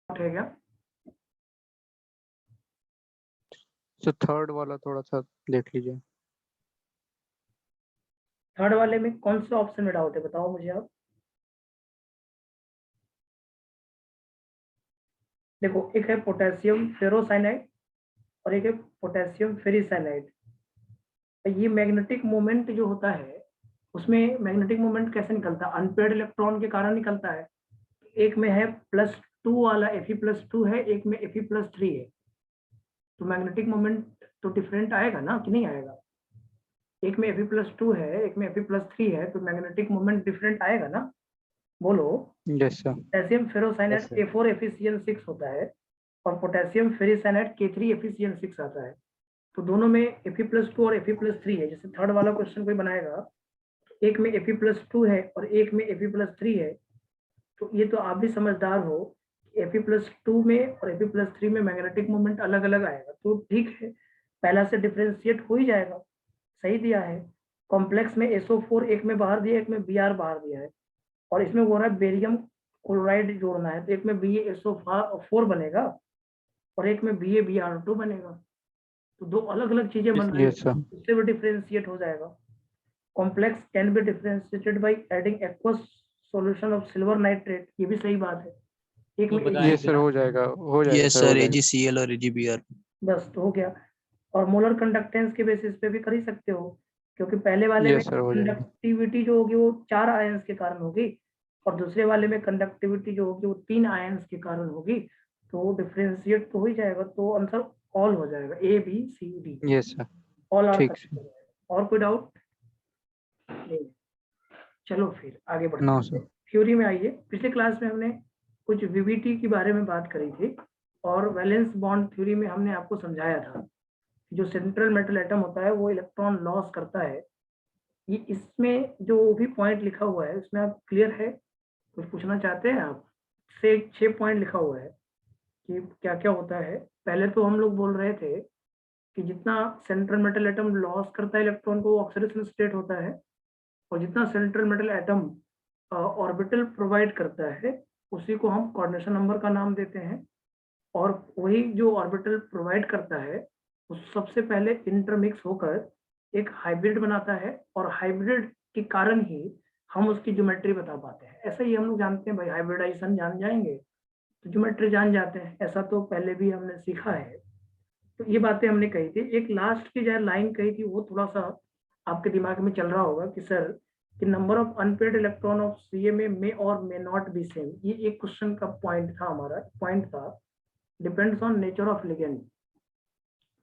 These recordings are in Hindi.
है क्या? तो थर्ड वाला थोड़ा सा देख लीजिए। थर्ड वाले में कौन से ऑप्शन में डाउट है, बताओ मुझे आप। देखो, एक है पोटेशियम फेरोसाइनाइड और एक है पोटेशियम फेरिसाइनाइड। ये मैग्नेटिक मोमेंट जो होता है, उसमें मैग्नेटिक मोमेंट कैसे निकलता है? अनपेयर्ड इलेक्ट्रॉन के कारण निकलता है। एक में है +2 वाला Fe+2 है, एक में Fe+3 है, तो मैग्नेटिक मोमेंट तो डिफरेंट आएगा ना, कि नहीं आएगा? एक में Fe+2 है, एक में Fe+3 है, तो मैग्नेटिक मोमेंट डिफरेंट आएगा ना, बोलो। Yes sir. Potassium ferrocyanide Yes, sir. K4 FeCl6 होता है और पोटेशियम फेरिसाइनाइड K3 FeCl6 आता है। तो दोनों में Fe+2 और Fe+3 है। जैसे थर्ड वाला क्वेश्चन कोई बनाएगा, एक में Fe+2 है और एक में Fe+3 है, तो ये तो आप भी समझदार हो, Fe+2 में और Fe+3 में मैग्नेटिक मोमेंट अलग अलग आएगा, तो ठीक है, पहला से डिफ्रेंशिएट हो ही जाएगा। सही दिया है। कॉम्प्लेक्स में SO4 एक में बाहर दिया, एक में Br बाहर दिया है, और इसमें वो रहा है बेरियम क्लोराइड जोड़ना है, तो एक में BaSO4 बनेगा और एक में BaBr2 बनेगा, तो दो अलग अलग चीजें बन रही है, यस सर। उससे भी डिफ्रेंशिएट हो जाएगा। Complex can be differentiated by adding aqueous solution of silver nitrate, ये भी सही बात है। एक में यस सर, हो जाएगा Yes, सर, sir. हो जाएगा। AgCl और AgBr. बस तो हो गया। और मोलर कंडक्टेंस के बेसिस पे भी कर ही सकते हो, क्योंकि पहले वाले में यस सर, हो जाएगा। कंडक्टिविटी जो होगी वो 4 आयंस के कारण होगी, और दूसरे वाले में कंडक्टिविटी जो होगी वो 3 आयंस के कारण होगी, तो डिफ्रेंशिएट तो हो ही जाएगा, तो आंसर ऑल हो जाएगा, ABCD, yes sir, all are ठीक करेक्ट सर। हो जाएगा। और कोई डाउट नहीं? चलो फिर आगे बढ़ते नो हैं, सर। थ्योरी में आइए। पिछले क्लास में हमने कुछ VBT के बारे में बात करी थी, और वैलेंस बॉन्ड थ्योरी में हमने आपको समझाया था जो सेंट्रल मेटल एटम होता है वो इलेक्ट्रॉन लॉस करता है। ये इसमें जो भी पॉइंट लिखा हुआ है उसमें आप क्लियर है, कुछ पूछना चाहते हैं आप? से 6 पॉइंट लिखा हुआ है कि क्या क्या होता है। पहले तो हम लोग बोल रहे थे कि जितना सेंट्रल मेटल एटम लॉस करता है इलेक्ट्रॉन को वो ऑक्सीडेशन स्टेट होता है, और जितना central metal atom orbital provide करता है उसी को हम कोऑर्डिनेशन नंबर का नाम देते हैं। और वही जो ऑर्बिटल प्रोवाइड करता है वो सबसे पहले इंटरमिक्स होकर एक हाइब्रिड बनाता है, और हाइब्रिड के कारण ही हम उसकी ज्योमेट्री बता पाते हैं। ऐसा ही हम लोग जानते हैं भाई, हाइब्रिडाइजेशन जान जाएंगे तो ज्योमेट्री जान जाते हैं, ऐसा तो पहले भी हमने सीखा है। तो ये बातें हमने कही थी। एक लास्ट की जो लाइन कही थी वो थोड़ा सा आपके दिमाग में चल रहा होगा कि सर कि number of unpaired electron of CMA में और मे नॉट बी सेम, ये एक क्वेश्चन का पॉइंट था, हमारा पॉइंट था depends on nature of ligand.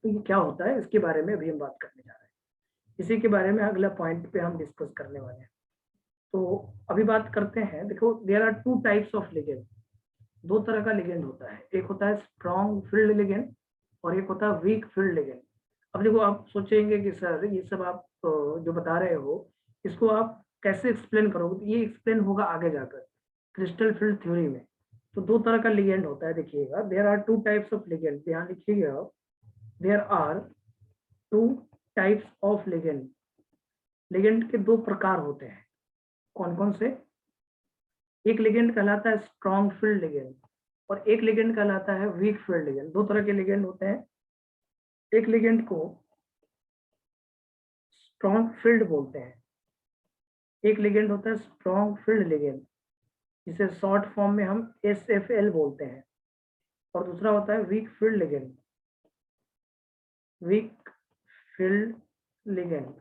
तो ये क्या होता है इसके बारे में अभी हम बात करने जा रहे हैं, इसी के बारे में अगला पॉइंट पे हम डिस्कस करने वाले हैं। तो अभी बात करते हैं। देखो, there are 2 types of ligand. 2 तरह का लिगेंड होता है, एक होता है स्ट्रॉन्ग फील्ड लिगेंड और एक होता है वीक फील्ड लिगेंड। अब देखो, आप सोचेंगे कि सर ये सब आप जो बता रहे हो इसको आप कैसे एक्सप्लेन करोगे, तो ये एक्सप्लेन होगा आगे जाकर क्रिस्टल फील्ड थ्योरी में। तो 2 तरह का लिगेंड होता है, देखिएगा, there are 2 types of ligand, ध्यान लिखिएगा आप। There are 2 types of ligand. Ligand के 2 प्रकार होते हैं, कौन कौन से? एक लिगेंड कहलाता है स्ट्रॉन्ग फील्ड लिगेंड और एक लिगेंड कहलाता है वीक फील्ड लिगेंड। 2 तरह के लिगेंड होते हैं। एक लिगेंड को स्ट्रॉन्ग फील्ड बोलते हैं, एक लिगेंड होता है स्ट्रॉन्ग फील्ड लिगेंड जिसे शॉर्ट फॉर्म में हम SFL बोलते हैं, और दूसरा होता है weak field ligand, weak field ligand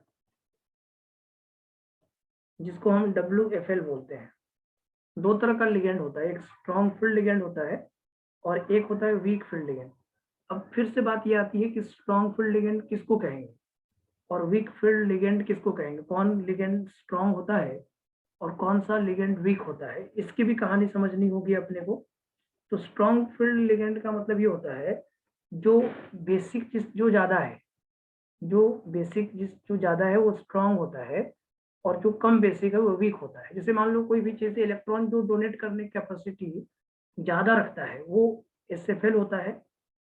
जिसको हम WFL बोलते हैं। 2 तरह का लिगेंड होता है, एक स्ट्रॉन्ग फील्ड लिगेंड होता है और एक होता है वीक फील्ड लिगेंड। अब फिर से बात ये आती है कि स्ट्रॉन्ग फील्ड लिगेंड किसको कहेंगे और वीक फील्ड लिगेंड किसको कहेंगे, कौन लिगेंड स्ट्रॉन्ग होता है और कौन सा लिगेंड वीक होता है, इसकी भी कहानी समझनी होगी अपने को। तो स्ट्रॉन्ग फील्ड लिगेंड का मतलब ये होता है जो बेसिक चीज जो ज्यादा है, जो बेसिक जो ज्यादा है वो स्ट्रॉन्ग होता है, और जो कम बेसिक है वो वीक होता है। जैसे मान लो कोई भी चीज इलेक्ट्रॉन जो डोनेट करने की कैपेसिटी ज्यादा रखता है वो SFL होता है,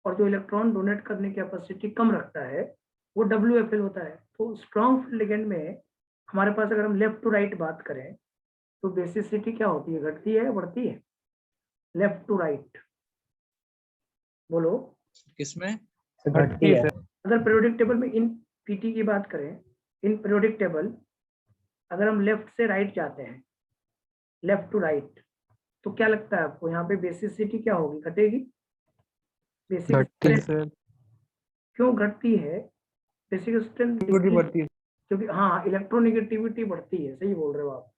और जो इलेक्ट्रॉन डोनेट करने की कैपेसिटी कम रखता है वो WFL होता है। तो स्ट्रॉन्ग फील्ड लिगेंड में हमारे पास अगर हम लेफ्ट टू राइट बात करें तो बेसिसिटी क्या होती है, घटती है बढ़ती है? लेफ्ट टू राइट, बोलो। किसमें? घटती है। अगर पीरियोडिक टेबल में इन पीटी की बात करें, इन पीरियोडिक टेबल अगर हम लेफ्ट से राइट जाते हैं, लेफ्ट टू राइट, तो क्या लगता है आपको यहाँ पे बेसिसिटी क्या होगी? घटेगी? बेसिक घटती है स्ट्रेंथ सर। क्यों घटती है? बेसिक स्ट्रेंथ बढ़ती है। क्योंकि हाँ, इलेक्ट्रोनेगेटिविटी बढ़ती है, सही बोल रहे हो आप।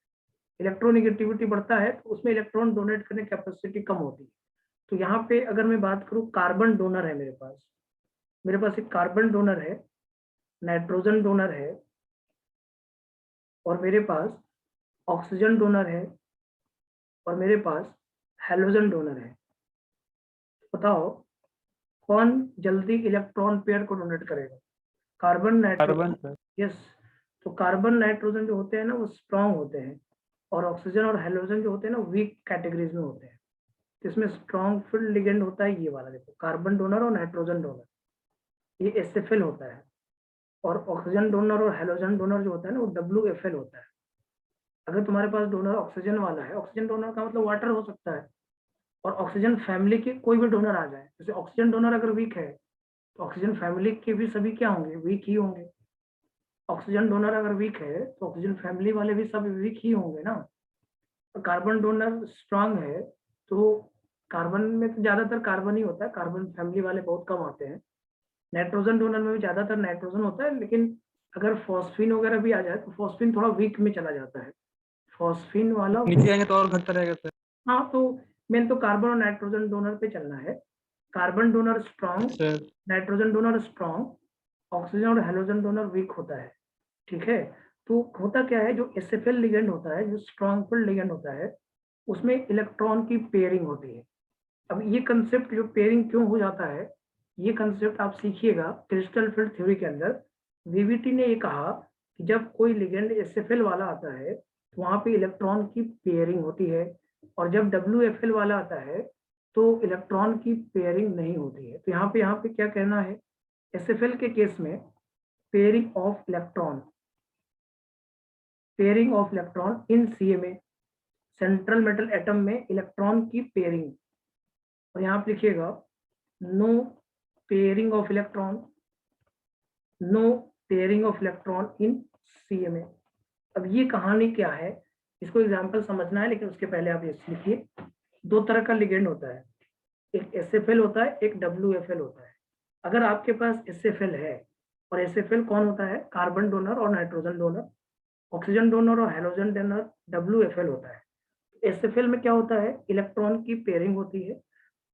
इलेक्ट्रोनेगेटिविटी बढ़ता है तो उसमें इलेक्ट्रॉन डोनेट करने की कैपेसिटी कम होती है। तो यहाँ पे अगर मैं बात करूँ, कार्बन डोनर है मेरे पास एक कार्बन डोनर है, नाइट्रोजन डोनर है, और मेरे पास ऑक्सीजन डोनर है, और मेरे पास हेलोजन डोनर है। बताओ कौन जल्दी इलेक्ट्रॉन पेयर को डोनेट करेगा? Carbon nitrogen. सर। यस। तो कार्बन नाइट्रोजन जो होते हैं ना, वो स्ट्रांग होते हैं, और ऑक्सीजन और हेलोजन जो होते हैं ना, वीक कैटेगरीज में होते हैं। तो इसमें स्ट्रॉन्ग फील्ड लिगेंड होता है ये वाला, देखो, कार्बन डोनर और नाइट्रोजन डोनर, ये एसएफएल होता है। और ऑक्सीजन डोनर और हेलोजन डोनर जो होता है ना, वो डब्ल्यूएफएल होता है। अगर तुम्हारे पास डोनर ऑक्सीजन वाला है, ऑक्सीजन डोनर का मतलब वाटर हो सकता है, और ऑक्सीजन फैमिली के कोई भी डोनर आ जाए, जैसे ऑक्सीजन डोनर अगर वीक है तो ऑक्सीजन फैमिली के भी सभी क्या होंगे? वीक ही होंगे। ऑक्सीजन डोनर अगर वीक है तो ऑक्सीजन फैमिली वाले भी सब वीक ही होंगे ना। कार्बन डोनर स्ट्रांग है तो कार्बन में तो ज्यादातर कार्बन ही होता है, कार्बन फैमिली वाले बहुत कम आते हैं। नाइट्रोजन डोनर में भी ज्यादातर नाइट्रोजन होता है, लेकिन अगर फॉस्फीन वगैरह भी आ जाए तो फॉस्फीन थोड़ा वीक में चला जाता है, फॉस्फीन वाला। नीचे आएंगे तो और घटता रहेगा सर। हाँ, तो मेन तो कार्बन और नाइट्रोजन डोनर पे चलना है। Carbon donor strong, sir nitrogen donor strong, oxygen और हेलोजन डोनर वीक होता है। ठीक है। तो होता क्या है, जो एसएफएल लिगेंड होता है, जो स्ट्रॉन्ग फील्ड लिगेंड होता है, उसमें इलेक्ट्रॉन की पेयरिंग होती है। अब ये कंसेप्ट, जो पेयरिंग क्यों हो जाता है, ये कंसेप्ट आप सीखिएगा क्रिस्टल फील्ड थ्योरी के अंदर। वीवीटी ने ये कहा कि जब कोई लिगेंड एसएफएल वाला आता है तो वहां पे इलेक्ट्रॉन की पेयरिंग होती है, और जब डब्ल्यूएफएल वाला आता है तो इलेक्ट्रॉन की पेयरिंग नहीं होती है। तो यहाँ पे क्या कहना है, एसएफएल के केस में pairing of electron, pairing of electron in CMA, central metal atom में इलेक्ट्रॉन की पेयरिंग। और यहाँ पे लिखिएगा no pairing of electron, no pairing of electron in CMA. अब ये कहानी क्या है, इसको एग्जांपल समझना है, लेकिन उसके पहले आप ये लिखिए, दो तरह का लिगेंड होता है, एक एसएफएल होता है, एक डब्ल्यूएफएल होता है। अगर आपके पास एसएफएल है, और एसएफएल कौन होता है? कार्बन डोनर और नाइट्रोजन डोनर। ऑक्सीजन डोनर और हेलोजन डोनर डब्ल्यूएफएल होता है। एसएफएल में क्या होता है? इलेक्ट्रॉन की पेयरिंग होती है,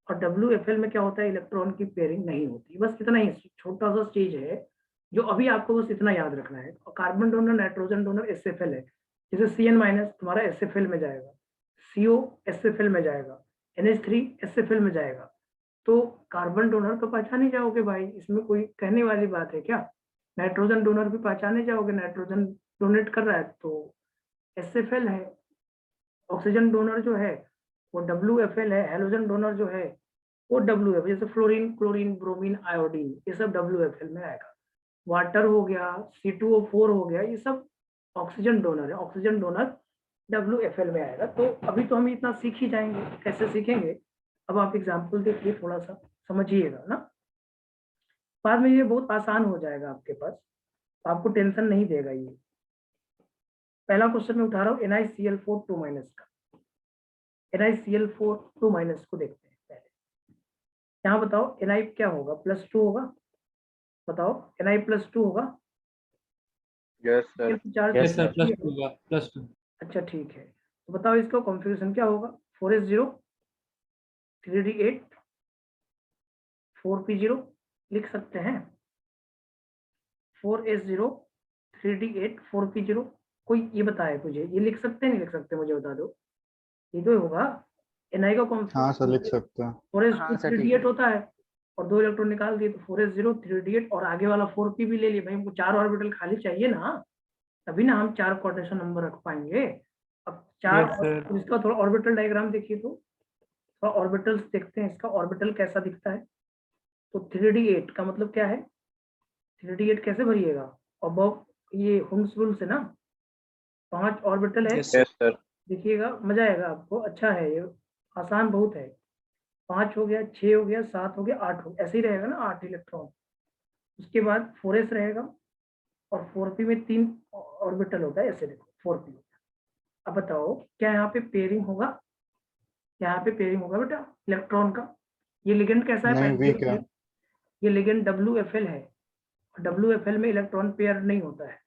और डब्ल्यूएफएल में क्या होता है? इलेक्ट्रॉन की पेयरिंग नहीं होती। बस इतना ही छोटा सा चीज है जो अभी आपको बस इतना याद रखना है। और carbon donor, nitrogen donor SFL है, जैसे सीएन माइनस तुम्हारा एसएफएल में जाएगा, सीओ एसएफएल में जाएगा, NH3 एसएफएल में जाएगा। तो कार्बन डोनर तो पहचाने जाओगे भाई, इसमें कोई कहने वाली बात है क्या? नाइट्रोजन डोनर भी पहचाने जाओगे, नाइट्रोजन डोनेट कर रहा है तो एसएफएल है। ऑक्सीजन डोनर जो है वो डब्ल्यूएफएल है, हेलोजन डोनर जो है वो डब्ल्यूएफ, जैसे फ्लोरीन, क्लोरीन, ब्रोमीन, आयोडीन, ये सब डब्ल्यूएफएल में आएगा। वाटर हो गया, C2O4 हो गया, ये सब ऑक्सीजन डोनर है, ऑक्सीजन डोनर डब्ल्यूएफएल में आएगा। तो अभी तो हम इतना सीख ही जाएंगे, कैसे सीखेंगे? अब आप एग्जाम्पल देखिए, थोड़ा सा समझिएगा ना, बाद में ये बहुत आसान हो जाएगा आपके पास, तो आपको टेंशन नहीं देगा ये। पहला क्वेश्चन मैं उठा रहा हूँ NiCl4 2 माइनस का। NiCl4 2 माइनस को देखते हैं पहले। यहाँ बताओ Na क्या होगा? +2 होगा? बताओ Na +2 होगा? Yes sir. Charge yes sir, +2 होगा, +2। अच्छा ठीक है, तो बताओ इसका कॉन्फ़िगरेशन क्या होगा? 4s0 3d8 4p0 लिख सकते हैं। 4s0 3d8 4p0, कोई ये बताए मुझे, ये लिख सकते हैं नहीं लिख सकते? मुझे बता दो, ये तो होगा। Na का हाँ सर, लिख सकते हैं। 4s2 हाँ सर, ठीक 3d8 है। होता है, और 2 इलेक्ट्रॉन निकाल दिए तो 4s0 3d8, और आगे वाला 4p भी ले लिए भाई, हमको 4 ऑर्बिटल खाली चाहिए ना, तभी ना हम 4 क्वाड्रेशन नंबर रख पाएंगे। अब 4, यस सर। और इसका थोड़ा ऑर्बिटल डायग्राम देखिए, तो थोड़ा ऑर्बिटल्स देखते हैं, इसका ऑर्बिटल कैसा दिखता है। तो 3d8 का मतलब क्या है? 3d8 कैसे भरिएगा? अब ये हुम्स रूल से ना, 5 ऑर्बिटल है, यस सर। देखिएगा, मजा आएगा आपको, अच्छा है ये, आसान बहुत है। 5 हो गया, 6 हो गया, 7 हो गया, 8 हो गया, ऐसे ही रहेगा ना 8 इलेक्ट्रॉन। उसके बाद 4s रहेगा और 4p में 3 ऑर्बिटल होता है, ऐसे देखो 4p। अब बताओ क्या यहाँ पे पेयरिंग होगा? यहाँ पे पेयरिंग होगा बेटा इलेक्ट्रॉन का। ये लिगेंड कैसा है? नहीं, पहले वीक है। ये लिगेंड WFL है। WFL में इलेक्ट्रॉन पेयर नहीं होता है।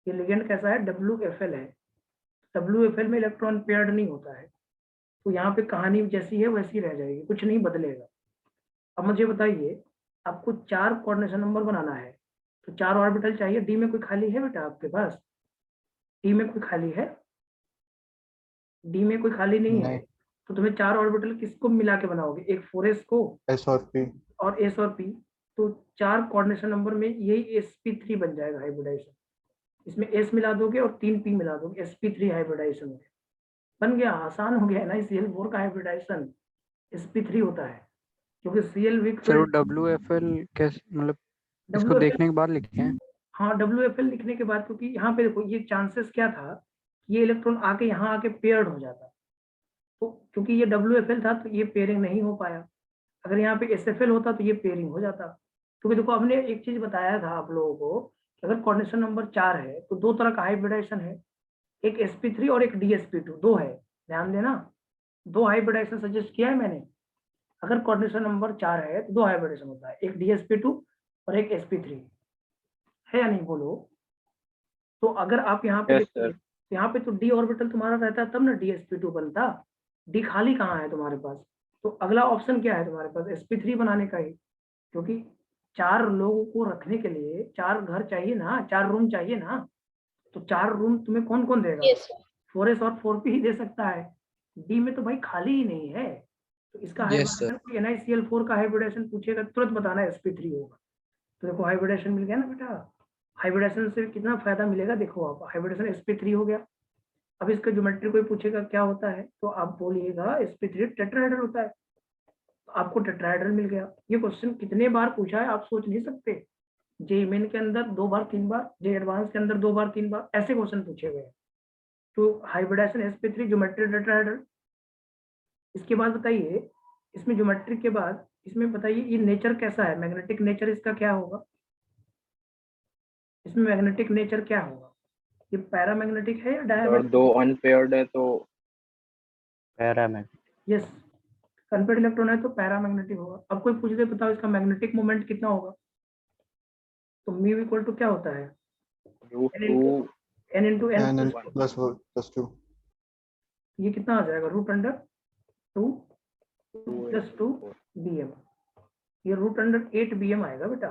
ये लिगेंड कैसा है? WFL है। WFL में इलेक्ट्रॉन पेयर्ड नहीं होता है। तो यहाँ पे कहानी जैसी है वैसी रह जाएगी, कुछ नहीं बदलेगा। अब मुझे बताइए, आपको 4 कोऑर्डिनेशन नंबर बनाना है, तो 4 ऑर्बिटल चाहिए। डी में कोई खाली है बेटा आपके पास? डी में कोई खाली है? डी में कोई खाली नहीं है। नहीं। तो तुम्हें 4 ऑर्बिटल किसको मिला के बनाओगे? एक 4s को एस और पी। और s और p। तो 4 कोऑर्डिनेशन नंबर में यही sp3 बन जाएगा हाइब्रिडाइजेशन। इसमें s मिला दोगे और 3 p मिला दोगे, sp3 हाइब्रिडाइजेशन हो गया। बन गया, आसान हो गया है ना। Cl4 का हाइब्रिडाइजेशन sp3 होता है, क्योंकि Cl वीक सर वो फील्ड WFL कैसे, मतलब इसको WFL। देखने के बाद लिखे हैं? हाँ, WFL लिखने के बाद, क्योंकि यहाँ पे देखो ये चांसेस क्या था, ये इलेक्ट्रॉन आके यहाँ आके पेयर्ड हो जाता। तो क्योंकि ये WFL था तो ये पेयरिंग नहीं हो पाया। अगर यहाँ पे SFL होता तो ये पेयरिंग हो जाता। क्योंकि देखो हमने एक चीज बताया था आप लोगों को कि अगर कोऑर्डिनेशन नंबर 4 है तो 2 तरह का हाइब्रिडाइजेशन है, एक sp3 और एक dsp2, 2 है। ध्यान देना, 2 हाइब्रिडाइजेशन सजेस्ट किया है मैंने। अगर कोऑर्डिनेशन नंबर 4 है तो 2 हाइब्रिडाइजेशन होता है, एक dsp2 और एक sp3, है या नहीं बोलो? तो अगर आप यहाँ पे यस देखोगे सर। तो यहाँ पे तो d ऑर्बिटल तुम्हारा रहता तब ना dsp2 बनता। d खाली कहाँ है तुम्हारे पास? तो अगला ऑप्शन क्या है तुम्हारे पास? sp3 बनाने का ही, क्योंकि 4 लोगों को रखने के लिए 4 घर चाहिए ना, 4 रूम चाहिए ना। तो 4 रूम तुम्हें कौन कौन देगा? यस 4s और 4p ही दे सकता है। डी में तो भाई खाली ही नहीं है। तो इसका Yes, sir. हाइब्रिडेशन NiCl4 का हाइब्रिडेशन पूछेगा तुरंत बताना sp3 होगा। तो देखो हाइब्रिडेशन मिल गया ना बेटा। हाइब्रिडेशन से कितना फायदा मिलेगा देखो आप, हाइब्रिडेशन sp3 हो गया। अब इसका ज्योमेट्री कोई पूछेगा क्या होता है तो आप बोलिएगा sp3 टेट्राहेड्रल होता है। तो आपको टेट्राहेड्रल मिल गया। ये क्वेश्चन कितने बार पूछा है आप सोच नहीं सकते। जे मेन के अंदर 2 बार 3 बार, जे एडवांस के अंदर 2 बार 3 बार ऐसे क्वेश्चन पूछे गए। तो हाइब्रिडाइजेशन sp3 ज्योमेट्री टेट्राहेड्रल। इसके बाद बताइए, इसमें ज्योमेट्री के बाद इसमें बताइए ये नेचर कैसा है, मैग्नेटिक नेचर इसका क्या होगा? इसमें मैग्नेटिक नेचर क्या होगा? ये पैरामैग्नेटिक है या और डायमैग्नेटिक? 2 अनपेयर्ड है तो पैरामैग्नेटिक। यस, अनपेयर्ड इलेक्ट्रॉन है तो पैरामैग्नेटिक होगा। अब कोई पूछ दे बताओ इसका मैग्नेटिक मोमेंट कितना होगा? तो म्यू इक्वल टू क्या होता है? √2 n into n n one. Plus 2। ये कितना आ जाएगा? √2 2 प्लस 2 bm। ये √8 bm आएगा बेटा।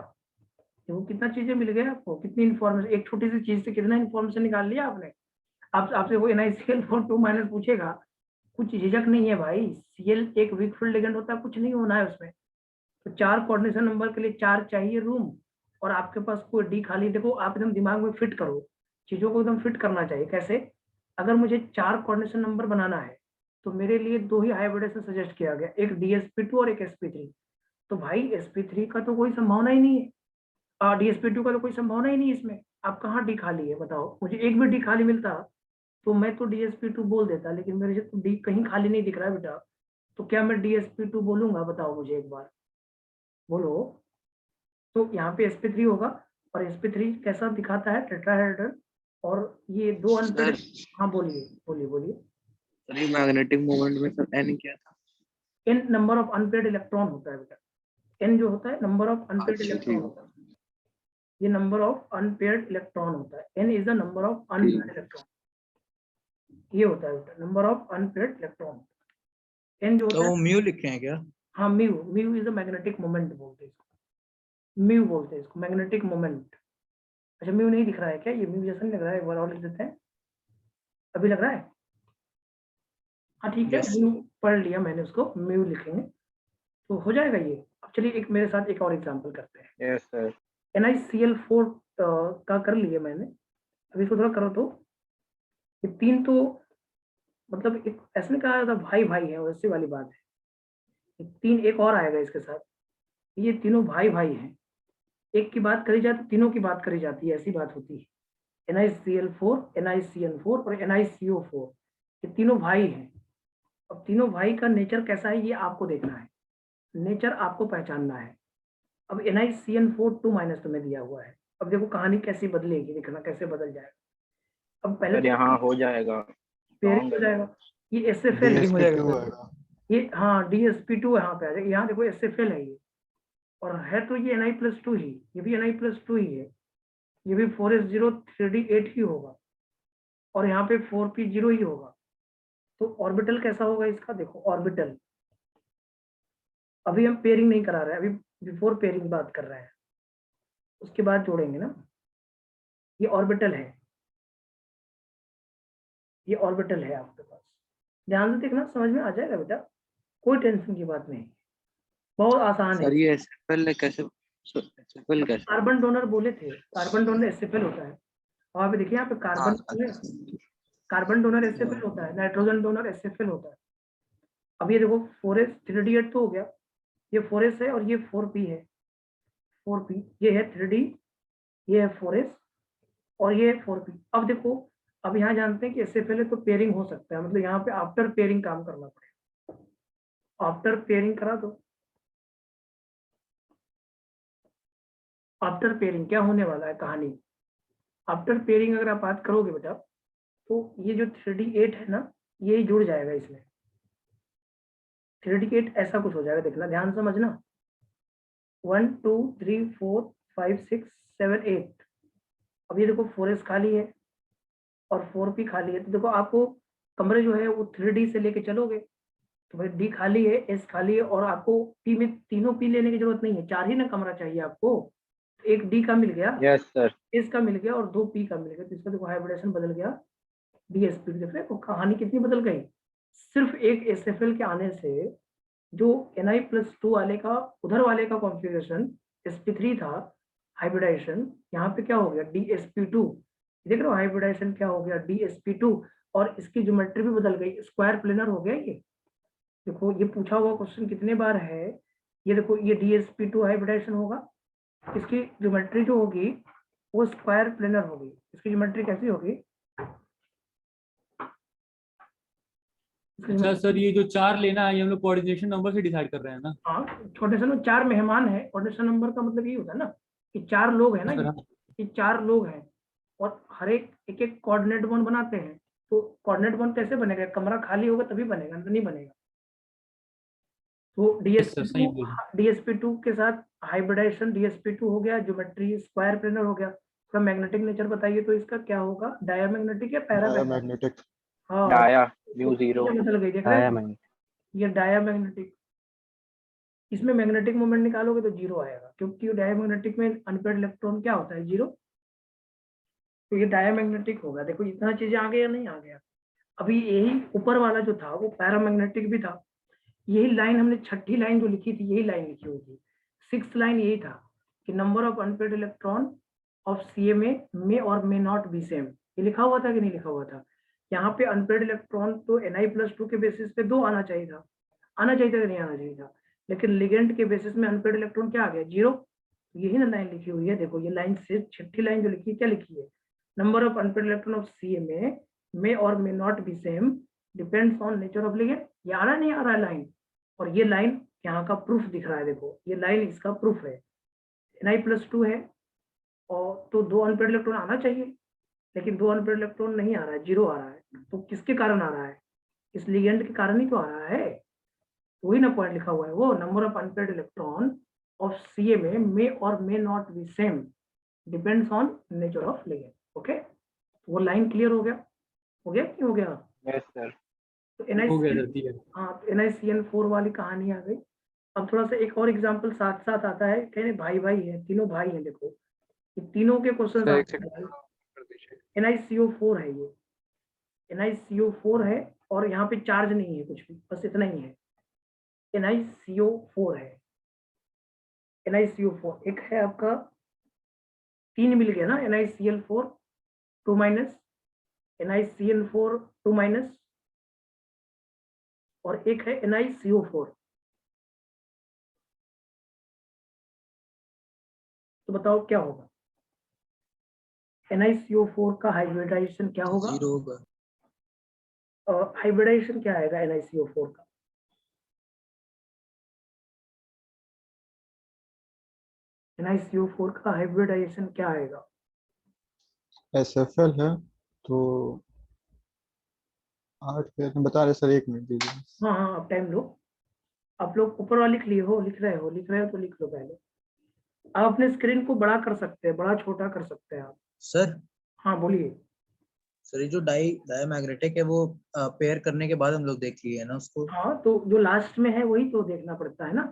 वो कितना चीजें मिल गया आपको, कितनी इन्फॉर्मेशन, एक छोटी सी चीज से कितना इन्फॉर्मेशन निकाल लिया आपने। आपसे वो NiCl4 2 माइनस पूछेगा, कुछ झिझक नहीं है भाई। Cl एक वीक फील्ड लिगेंड होता है, कुछ नहीं होना है उसमें। तो 4 कोऑर्डिनेशन नंबर के लिए 4 चाहिए रूम, और आपके पास कोई डी खाली। देखो आप एकदम दिमाग में फिट करो, चीजों को एकदम फिट करना चाहिए। कैसे? अगर मुझे 4 कोऑर्डिनेशन नंबर बनाना है तो मेरे लिए 2 ही हाइब्रिडेशन सजेस्ट किया गया, एक dsp2 और एक sp3। तो भाई sp3 का तो कोई संभावना ही नहीं है, dsp2 का तो कोई संभावना ही नहीं है इसमें। आप कहाँ डी खाली है बताओ? मुझे एक भी डी खाली मिलता तो मैं तो dsp2 बोल देता, लेकिन मेरे से तो डी कहीं खाली नहीं दिख रहा है बेटा। तो क्या मैं dsp2 बोलूंगा? बताओ मुझे एक बार, बोलो। तो यहाँ पे sp3 होगा, और sp3 कैसा दिखाता है? टेट्राहेड्रल। और ये 2 अनपेयर्ड। हाँ बोलिए बोलिए बोलिए। सर ये मैग्नेटिक मोमेंट में सर n क्या था? n number of unpaired electron होता है बेटा। n जो होता है नंबर ऑफ अनपेयर्ड अच्छा, इलेक्ट्रॉन ठीक। होता है। ये नंबर ऑफ अनपेयर्ड इलेक्ट्रॉन होता है। n is the number of unpaired electron. ये होता है बेटा number of unpaired electron. n जो तो होता वो है, म्यू लिखे हैं क्या? हाँ mu, mu is the magnetic moment बोलते हैं इसको। म्यू बोलते हैं इसको, मैग्नेटिक मोमेंट। अच्छा म्यू नहीं दिख रहा है क्या? ये म्यू जैसा नहीं लग रहा है, एक बार और लिख देते हैं। अभी लग रहा है? हाँ ठीक है, Yes. म्यू पढ़ लिया मैंने, उसको म्यू लिखेंगे तो हो जाएगा ये। अब चलिए एक मेरे साथ एक और एग्जांपल करते हैं। Yes sir. NiCl4 का कर लिया मैंने। अभी इसको थोड़ा करो तो ये 3 तो मतलब एक ऐसे नहीं कहा था भाई भाई है, वैसे वाली बात है। ये 3 एक और आएगा इसके साथ, ये तीनों भाई भाई हैं। एक की बात करी जाती तीनों की बात करी जाती है, ऐसी बात होती है। NiCl4 NiCN4 और NiCO4, ये तीनों भाई हैं। अब तीनों भाई का नेचर कैसा है ये आपको देखना है। नेचर आपको पहचानना है। अब NiCN4 2 माइनस तुम्हें दिया हुआ है। अब देखो कहानी कैसी बदलेगी, देखना कैसे बदल जाएगा। अब पहले सर यहाँ हो जाएगा पेयरिंग हो जाएगा, ये SFL हो जाएगा DSP2 सर। आएगा। ये हाँ DSP2 यहाँ पे आ जाएगा। यहाँ देखो SFL है ये, और है तो ये Ni+2 ही, ये भी Ni+2 ही है, ये भी 4s0 3d8 ही होगा, और यहाँ पे 4p0 ही होगा। तो ऑर्बिटल कैसा होगा इसका, देखो ऑर्बिटल अभी हम पेयरिंग नहीं करा रहे हैं, अभी बिफोर पेयरिंग बात कर रहे हैं, उसके बाद जोड़ेंगे ना। ये ऑर्बिटल है, ये ऑर्बिटल है आपके पास, ध्यान से देखना, समझ में आ जाएगा बेटा, कोई टेंशन की बात नहीं, बहुत आसान है। सर ये SFL कैसे, SFL कैसे? कार्बन डोनर बोले थे, कार्बन डोनर SFL होता है, वहां पे देखिए यहाँ पे कार्बन डोनर SFL होता है, नाइट्रोजन डोनर SFL होता है। अब ये देखो 4s 3d8 तो हो गया, ये 4s है और ये 4p है, 4p ये है 3d, ये है 4s और ये है 4p। अब देखो, अब यहाँ जानते हैं कि SFL है तो पेयरिंग हो सकता है, मतलब यहाँ पे आफ्टर पेयरिंग काम करना पड़ेगा। आफ्टर पेयरिंग करा दो, आफ्टर पेयरिंग क्या होने वाला है कहानी। आफ्टर पेयरिंग अगर आप बात करोगे बेटा, तो ये जो 3d8 है ना, ये जुड़ जाएगा इसमें, 3d8 ऐसा कुछ हो जाएगा, देखना ध्यान समझना। 1 2 3 4 5 6 7 8। अब ये देखो 4s खाली है और 4p खाली है, तो देखो आपको कमरे जो है वो 3d से लेके चलोगे, तो भाई d खाली है, s खाली है, और आपको p में तीनों p लेने की जरूरत नहीं है, 4 ही ना कमरा चाहिए आपको। एक d का मिल गया, यस सर। s का मिल गया और 2 p का मिल गया, तो इसका देखो हाइब्रिडेशन बदल गया, DSP। देखो तो कहानी कितनी बदल गई, सिर्फ एक SFL के आने से। जो Ni+2 वाले का उधर वाले का कॉन्फ़िगरेशन sp3 था हाइब्रिडाइजेशन, यहाँ पे क्या हो गया DSP2। देख रहे हो हाइब्रिडाइजेशन क्या हो गया DSP2, और इसकी ज्योमेट्री भी बदल गई, स्क्वायर प्लेनर हो गया ये। देखो ये पूछा हुआ क्वेश्चन कितने बार है, ये देखो ये DSP2 हाइब्रिडाइजेशन होगा, इसकी ज्योमेट्री जो होगी वो स्क्वायर प्लेनर होगी। इसकी ज्योमेट्री कैसी होगी, अच्छा सर, ये जो 4 लेना है ये हम लोग कोऑर्डिनेशन नंबर से डिसाइड कर रहे हैं ना? हाँ, छोटे से 4 मेहमान है, ऑर्डिनेशन नंबर का मतलब ये होता है ना कि 4 लोग हैं ना, सर हाँ। ये 4 लोग हैं और हर एक एक एक कोऑर्डिनेट वन बनाते हैं। तो कोऑर्डिनेट वन कैसे बनेगा, कमरा खाली होगा तभी बनेगा, नहीं बनेगा। तो सर सही बोल। DSP2 के साथ हाइब्रिडाइजेशन, DSP2 हो गया, ज्योमेट्री स्क्वायर प्लेनर हो गया। तो मैग्नेटिक नेचर बताइए, तो इसका क्या होगा, डायमैग्नेटिक या पैरामैग्नेटिक। मैग्नेटिक। हाँ, डाया तो μ0। बदल गई, देख रहे हैं, डायमैग्नेटिक। ये डायमैग्नेटिक। इसमें मैग्नेटिक मोमेंट निकालोगे तो 0 आएगा, क्योंकि डायमैग्नेटिक में अनपेयर्ड इलेक्ट्रॉन क्या होता है, 0। तो ये डायमैग्नेटिक होगा। देखो इतना चीजें आ गया या नहीं आ गया। अभी यही ऊपर वाला जो था वो पैरामैग्नेटिक भी था, यही लाइन हमने छठी लाइन जो लिखी थी, यही लाइन लिखी हुई थी, 6th लाइन यही था कि number of unpaired electron of CMA मे और मे नॉट बी सेम। ये लिखा हुआ था कि नहीं लिखा हुआ था। यहाँ पे अनपेयर्ड इलेक्ट्रॉन तो Ni+2 के बेसिस पे 2 आना चाहिए था, आना चाहिए था कि नहीं आना चाहिए था, लेकिन लिगेंड के बेसिस में अनपेयर्ड इलेक्ट्रॉन क्या आ गया, 0। यही ना लाइन लिखी हुई है, देखो ये लाइन से छठी लाइन जो लिखी है क्या लिखी है, number of unpaired electron of CMA मे और may not be same depends on nature of ligand. ये आ रहा नहीं आ रहा है लाइन, और ये लाइन यहाँ का प्रूफ दिख रहा है, देखो ये लाइन इसका प्रूफ है। Ni+2 है और तो 2 अनपेयर्ड इलेक्ट्रॉन आना चाहिए, लेकिन 2 अनपेयर्ड इलेक्ट्रॉन नहीं आ रहा है, 0 आ रहा है। तो किसके कारण आ रहा है, इस लिगेंड के कारण ही तो आ रहा है। वही ना पॉइंट लिखा हुआ है, वो number of unpaired electron of CMA मे और may not be same depends on nature of ligand. Okay, वो लाइन क्लियर हो गया, हो गया क्यों हो गया। Yes sir. तो हो गया NiCN, सर, ठीक है। हाँ तो NiCN4 वाली कहानी आ गई। अब थोड़ा सा एक और एग्जांपल साथ साथ आता है, कहने भाई भाई है, तीनों भाई हैं, देखो ये तीनों के क्वेश्चन सर एक आते सेकंड हैं। कर दीजिए। NiCO4 है ये, NiCO4 है, और यहाँ पे चार्ज नहीं है कुछ भी, बस इतना ही है, NiCO4 है। NiCO4 एक है आपका, 3 मिल गया ना, NiCl4 2 माइनस, NiCN4 2 माइनस, और एक है NiCO4। तो बताओ क्या होगा, NiCO4 का हाइब्रिडाइजेशन क्या होगा, 0 होगा। हाइब्रिडाइजेशन क्या आएगा NiCO4 का, NiCO4 का हाइब्रिडाइजेशन क्या आएगा? SFL है तो 8 पेयर में बता रहे सर, 1 मिनट दीजिए। हाँ हाँ, आप टाइम लो। आप लोग ऊपर वाला लिख लिए हो, लिख रहे हो तो लिख लो पहले। आप अपने स्क्रीन को बड़ा कर सकते हैं, बड़ा छोटा कर सकते हैं आप। सर हाँ बोलिए। सर ये जो डायमैग्नेटिक है वो पेयर करने के बाद हम लोग देख लिए है ना उसको। हाँ तो जो लास्ट में है वही तो देखना पड़ता है ना,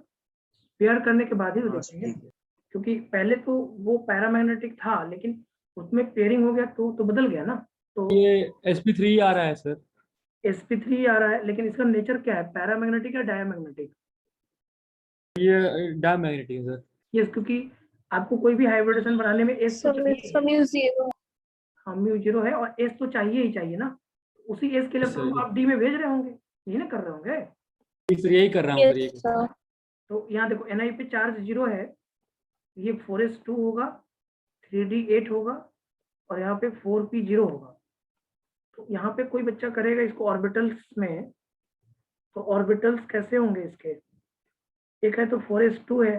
पेयर करने के बाद ही तो हाँ देखेंगे। ठीक है। क्योंकि पहले तो वो पैरामैग्नेटिक था, लेकिन उसमें पेयरिंग हो गया तो बदल गया ना। तो ये sp3 आ रहा है सर। sp3 आ रहा है, लेकिन इसका नेचर क्या है, पैरामैग्नेटिक या डायमैग्नेटिक? ये डायमैग्नेटिक है सर। ये क्योंकि आपको कोई भी हाइब्रिडेशन बनाने में एस तो चाहिए। हाँ म्यू जीरो है और एस तो चाहिए ही चाहिए ना। उसी एस के इलेक्ट्रॉन को सही। आप डी में भेज रहे होंगे, यही ना कर रहे होंगे। सर यही कर रहा हूँ सर, यही तो यहाँ देखो Ni पे चार्ज 0 है, ये 4s2 होगा, 3d8 होगा, और यहाँ पे 4p0 होगा। तो यहाँ पे कोई बच्चा करेगा इसको ऑर्बिटल्स में, तो ऑर्बिटल्स कैसे होंगे इसके? एक है तो 4s2 है,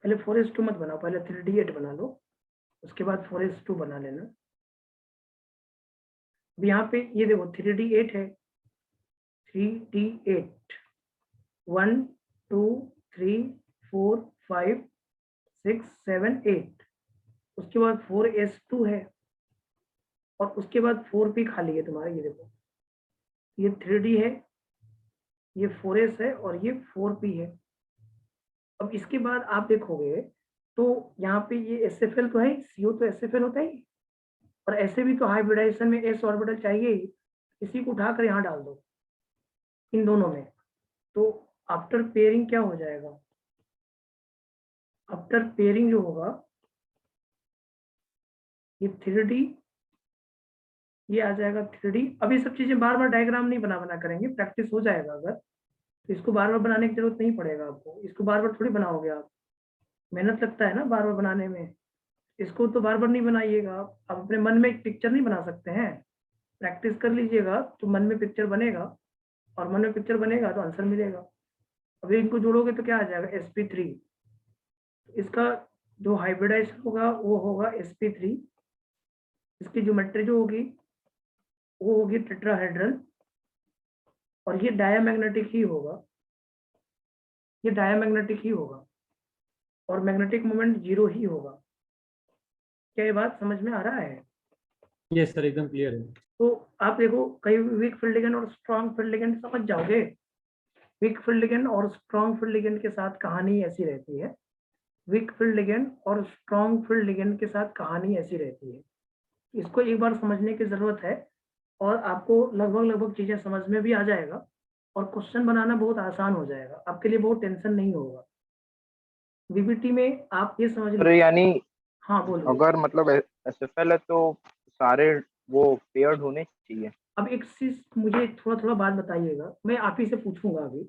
पहले 4s2 मत बनाओ, पहले 3d8 बना लो, उसके बाद 4s2 बना लेना। अब यहाँ पे ये देखो 3d8 है, 3d8 1 2 3 4 5 6 7 8, उसके बाद 4s2 है, और उसके बाद 4p खाली है तुम्हारा। ये देखो ये 3d है, ये 4s है, और ये 4p है। अब इसके बाद आप देखोगे तो यहाँ पे ये SFL तो है, CO तो SFL होता है, और ऐसे भी तो हाइब्रिडाइजेशन में s ऑर्बिटल चाहिए ही, इसी को उठाकर यहाँ डाल दो इन दोनों में। तो आफ्टर पेयरिंग क्या हो जाएगा? आफ्टर पेयरिंग जो होगा, ये 3d, ये आ जाएगा 3d। अब ये सब चीजें बार बार डायग्राम नहीं बना करेंगे, प्रैक्टिस हो जाएगा अगर, तो इसको बार बार बनाने की जरूरत नहीं पड़ेगा आपको। इसको बार बार थोड़ी बनाओगे आप, मेहनत लगता है ना बार बार बनाने में। इसको तो बार बार नहीं बनाइएगा आप अपने मन में एक पिक्चर नहीं बना सकते हैं। प्रैक्टिस कर लीजिएगा तो मन में पिक्चर बनेगा, और मन में पिक्चर बनेगा तो आंसर मिलेगा। अभी इनको जोड़ोगे तो क्या आ जाएगा? sp3। इसका जो हाइब्रिडाइजेशन होगा वो होगा sp3। इसकी ज्योमेट्री जो होगी वो होगी टेट्राहेड्रल, और ये डायमैग्नेटिक ही होगा, ये डायमैग्नेटिक ही होगा, और मैग्नेटिक मोमेंट 0 ही होगा। क्या ये बात समझ में आ रहा है? यस सर, एकदम क्लियर है। तो आप देखो, कई वीक फील्ड लिगेंड और स्ट्रॉन्ग फील्ड लिगेंड समझ जाओगे। वीक फील्ड लिगेंड और स्ट्रॉन्ग फील्ड लिगेंड के साथ कहानी ऐसी रहती है, वीक फील्ड लिगेंड और स्ट्रॉन्ग फील्ड लिगेंड के साथ कहानी ऐसी रहती है। इसको एक बार समझने की जरूरत है, और आपको लगभग चीजें समझ में भी आ जाएगा, और क्वेश्चन बनाना बहुत आसान हो जाएगा आपके लिए, बहुत टेंशन नहीं होगा। वीबीटी में आप ये समझ लो। यानी हाँ बोलिए। अगर मतलब SFL है तो सारे वो पेयर्ड होने चाहिए। अब एक चीज मुझे थोड़ा बात बताइएगा, मैं आप ही से पूछूंगा अभी,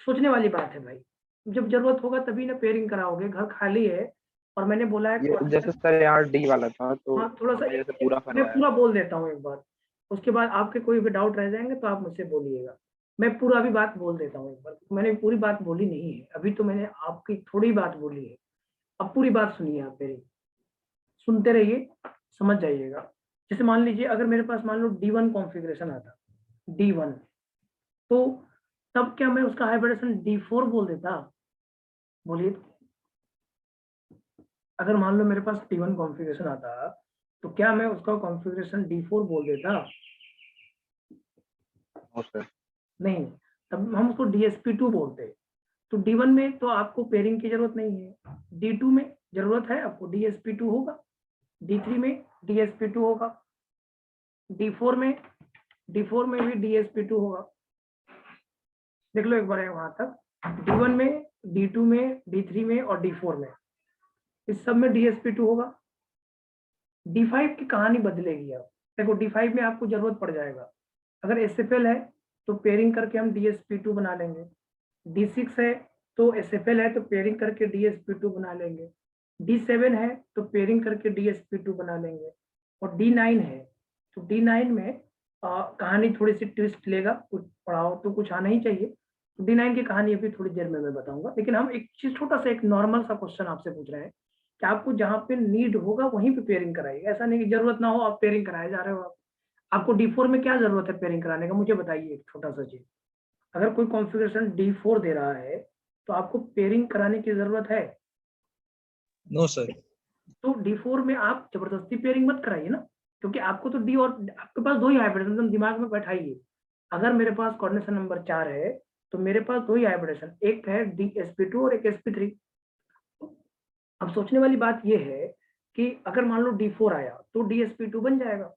सोचने वाली बात है भाई। जब जरूरत होगा तभी ना पेयरिंग कराओगे, घर खाली है और मैंने बोला है ये जैसे सर यहाँ D वाला था तो हाँ थोड़ा सा हमने जैसे पूरा मैं करवाया। पूरा बोल देता हूँ एक बार, उसके बाद आपके कोई भी डाउट रह जाएंगे तो आप मुझसे बोलिएगा। मैं पूरा अभी बात बोल देता हूँ एक बार, मैंने पूरी बात बोली नहीं है अभी, तो मैंने आपकी थोड़ी बात बोली है। अब पूरी बात सुनिए आप मेरी, सुनते रहिए, समझ जाइएगा। जैसे मान लीजिए अगर मेरे पास मान लो D1 कॉन्फ़िगरेशन आता, D1, तो तब क्या मैं उसका हाइब्रिडेशन D4 बोल देता? बोलिए। अगर मान लो मेरे पास D1 कॉन्फ़िगरेशन आता तो क्या मैं उसका कॉन्फ़िगरेशन D4 बोल देता? सर नहीं, तब हम उसको DSP2 बोलते। तो D1 में तो आपको पेयरिंग की जरूरत नहीं है, D2 में जरूरत है आपको, DSP2 होगा, D3 में DSP2 होगा, D4 में भी DSP2 होगा। देख लो एक बार वहां तक, D1 में, D2 में, D3 में और D4 में, इस सब में DSP2 होगा। D5 की कहानी बदलेगी। अब देखो D5 में आपको जरूरत पड़ जाएगा, अगर SFL है तो पेयरिंग करके हम DSP2 बना लेंगे, D6 है तो SFL है तो पेयरिंग करके DSP2 बना लेंगे, D7 है तो पेयरिंग करके DSP2 बना लेंगे, और D9 है तो D9 में कहानी थोड़ी सी ट्विस्ट लेगा, कुछ पढ़ाओ तो कुछ आना ही चाहिए। D9 की कहानी अभी थोड़ी देर में मैं बताऊंगा, लेकिन हम एक चीज छोटा सा एक नॉर्मल सा क्वेश्चन आपसे पूछ रहे हैं कि आपको जहाँ पे नीड होगा वहीं पे पेयरिंग कराइए, ऐसा नहीं कि जरूरत ना हो आप पेयरिंग कराए जा रहे हो। आपको D4 में क्या जरूरत है पेयरिंग कराने का, मुझे बताइए एक छोटा सा चीज। अगर कोई कॉन्फ़िगरेशन D4 दे रहा है तो आपको पेयरिंग कराने की जरूरत है? No sir. तो D4 में आप जबरदस्ती पेयरिंग मत कराइए ना, क्योंकि आपको तो डी और आपके पास दो ही हाइब्रिडेशन दिमाग में बैठाइए। अगर मेरे पास कोऑर्डिनेशन नंबर 4 है तो मेरे पास दो ही हाइब्रिडेशन, एक है DsP2 और एक sp3। अब सोचने वाली बात यह है कि अगर मान लो D4 आया तो DsP2 बन जाएगा,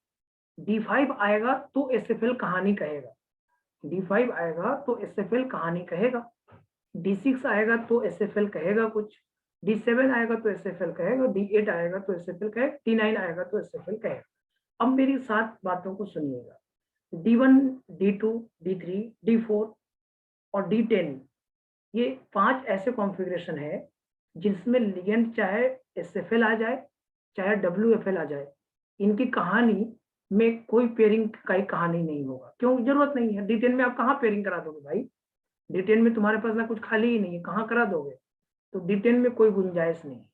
D5 आएगा तो SFL कहानी कहेगा, D5 आएगा तो SFL कहानी कहेगा, D6 आएगा तो SFL कहेगा कुछ, D7 आएगा तो SFL कहेगा, D8 आएगा तो SFL कहेगा, D9 आएगा तो SFL कहेगा। अब मेरी 7 बातों को सुनिएगा, D1, D2, D3, D4 और D10, ये 5 ऐसे कॉन्फ़िगरेशन है जिसमें लिगेंड चाहे SFL आ जाए चाहे WFL आ जाए, इनकी कहानी में कोई पेयरिंग का कहानी नहीं होगा। क्यों? जरूरत नहीं है। D10 में आप कहाँ पेयरिंग करा दोगे भाई? D10 में तुम्हारे पास ना कुछ खाली ही नहीं है, कहाँ करा दोगे? तो D10 में कोई गुंजाइश नहीं है।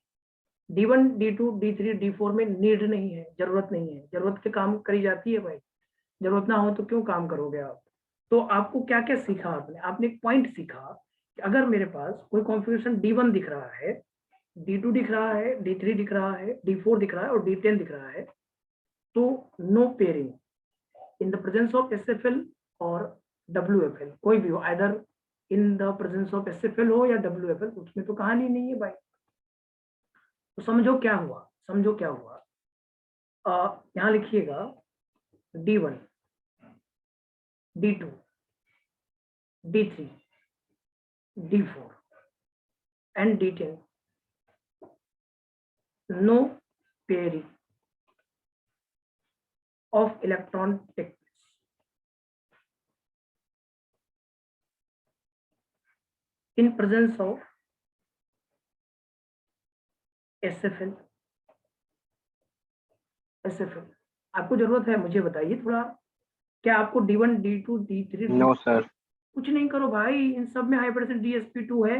D1, D2, D3, D4 में नीड नहीं है, जरूरत नहीं है। जरूरत के काम करी जाती है भाई, जरूरत ना हो तो क्यों काम करोगे आप? तो आपको क्या क्या सीखा आपने एक पॉइंट सीखा कि अगर मेरे पास कोई कॉन्फ़िगरेशन D1 दिख रहा है, D2 दिख रहा है, D3 दिख रहा है, D4 दिख रहा है और D10 दिख रहा है, तो no pairing in the presence of SFL और WFL, कोई भी हो, either in the presence of SFL हो या WFL, उसमें तो कहानी नहीं है भाई। तो समझो क्या हुआ, समझो क्या हुआ। यहाँ लिखिएगा D1, D2, D3, D4 and D10, no pairing of electron takes place in presence of SFL। SFL आपको जरूरत है, मुझे बताइए थोड़ा, क्या आपको D1, D2, D3 no sir. कुछ नहीं करो भाई, इन सब में हाइब्रिडेशन DsP2 है।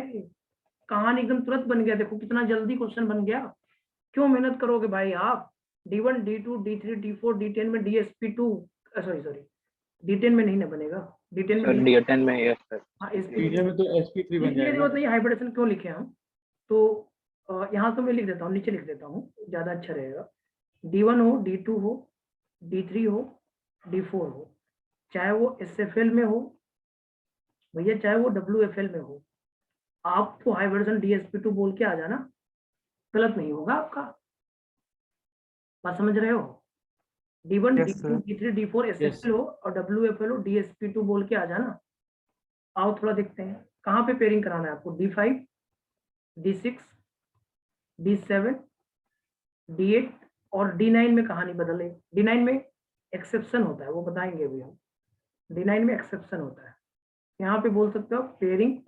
कहानी एकदम तुरंत बन गया, देखो कितना जल्दी क्वेश्चन बन गया। क्यों मेहनत करोगे भाई आप? D1, D2, D3, D4, D10 में DsP2, सॉरी D10 में नहीं ना बनेगा, D10 में सर नहीं। D10 में यस सर। हाँ पीडीएफ में तो sp3 बन इसलिए जाएगा। जरूरत नहीं हाइब्रिडेशन क्यों लिखे हम, तो यहाँ तो मैं लिख देता हूँ, नीचे लिख देता हूँ, ज्यादा अच्छा रहेगा। D1 हो, D2 हो, D3 हो, D4 हो, चाहे वो SFL में हो भैया, चाहे वो WFL में हो, आपको हाइब्रिडेशन DsP2 बोल के आ जाना, गलत नहीं होगा आपका। बात समझ रहे हो? D1, Yes, D2, sir. D3, D4 SFL हो और WFL हो, DsP2 बोल के आ जाना। आओ थोड़ा देखते हैं कहाँ पे पेयरिंग कराना है आपको। D5, D6, D7, D8 और D9 में कहानी बदले। D9 में एक्सेप्शन होता है, वो बताएंगे अभी हम। D9 में एक्सेप्शन होता है, यहाँ पे बोल सकते हो pairing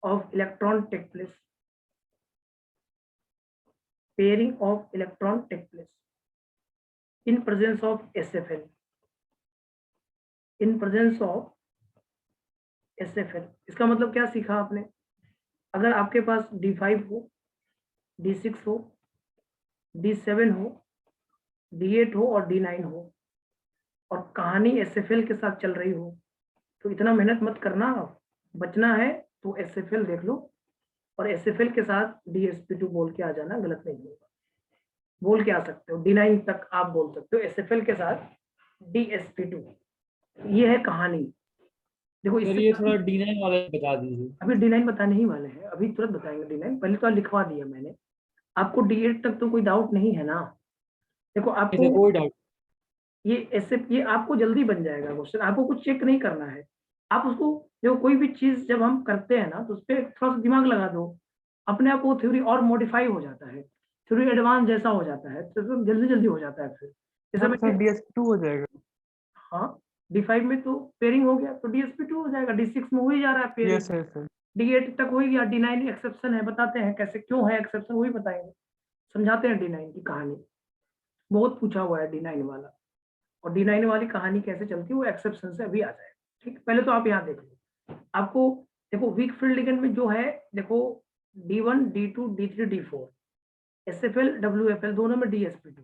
of electron take place, pairing of electron take place in presence of SFL, in presence of SFL। इसका मतलब क्या सीखा आपने? अगर आपके पास D5 हो, D6 हो, D7 हो, D8 हो और D9 हो और कहानी SFL के साथ चल रही हो, तो इतना मेहनत मत करना। बचना है तो SFL देख लो और SFL के साथ DsP2 बोल के आ जाना, गलत नहीं होगा। बोल के आ सकते हो, D9 तक आप बोल सकते हो SFL के साथ DsP2। ये है कहानी। देखो सर इससे ये थोड़ा D9 वाला बता दीजिए। अभी D9 बताने ही वाले हैं, अभी तुरंत बताएंगे D9, पहले तो लिखवा दिया मैंने। आपको D8 तक तो कोई डाउट नहीं है ना? देखो आपको ऐसा कोई डाउट। ये आपको जल्दी बन जाएगा क्वेश्चन, आपको कुछ चेक नहीं करना है। आप उसको, देखो कोई भी चीज जब हम करते हैं ना तो उस पर थोड़ा सा दिमाग लगा दो, अपने आप वो थ्योरी और मॉडिफाई हो जाता है, थ्योरी एडवांस जैसा हो जाता है, तो जल्दी जल्दी हो जाता है। फिर जैसे सर मैं DsP2 हो जाएगा। हाँ, D5 में तो पेयरिंग हो गया तो DsP2 हो जाएगा, D6 में हो ही जा रहा है pairing, Yes, yes, sir. D8 तक हो ही गया। D9 एक्सेप्शन है, बताते हैं कैसे, क्यों है एक्सेप्शन वही बताएंगे, समझाते हैं D9 की कहानी। बहुत पूछा हुआ है D9 वाला, और D9 वाली कहानी कैसे चलती है वो एक्सेप्शन से अभी आ जाएगा। ठीक, पहले तो आप यहाँ देख लो आपको देखो वीक फील्ड लिगेंड में जो है, देखो D1, D2, D3, D4, SFL, WFL दोनों में DsP2,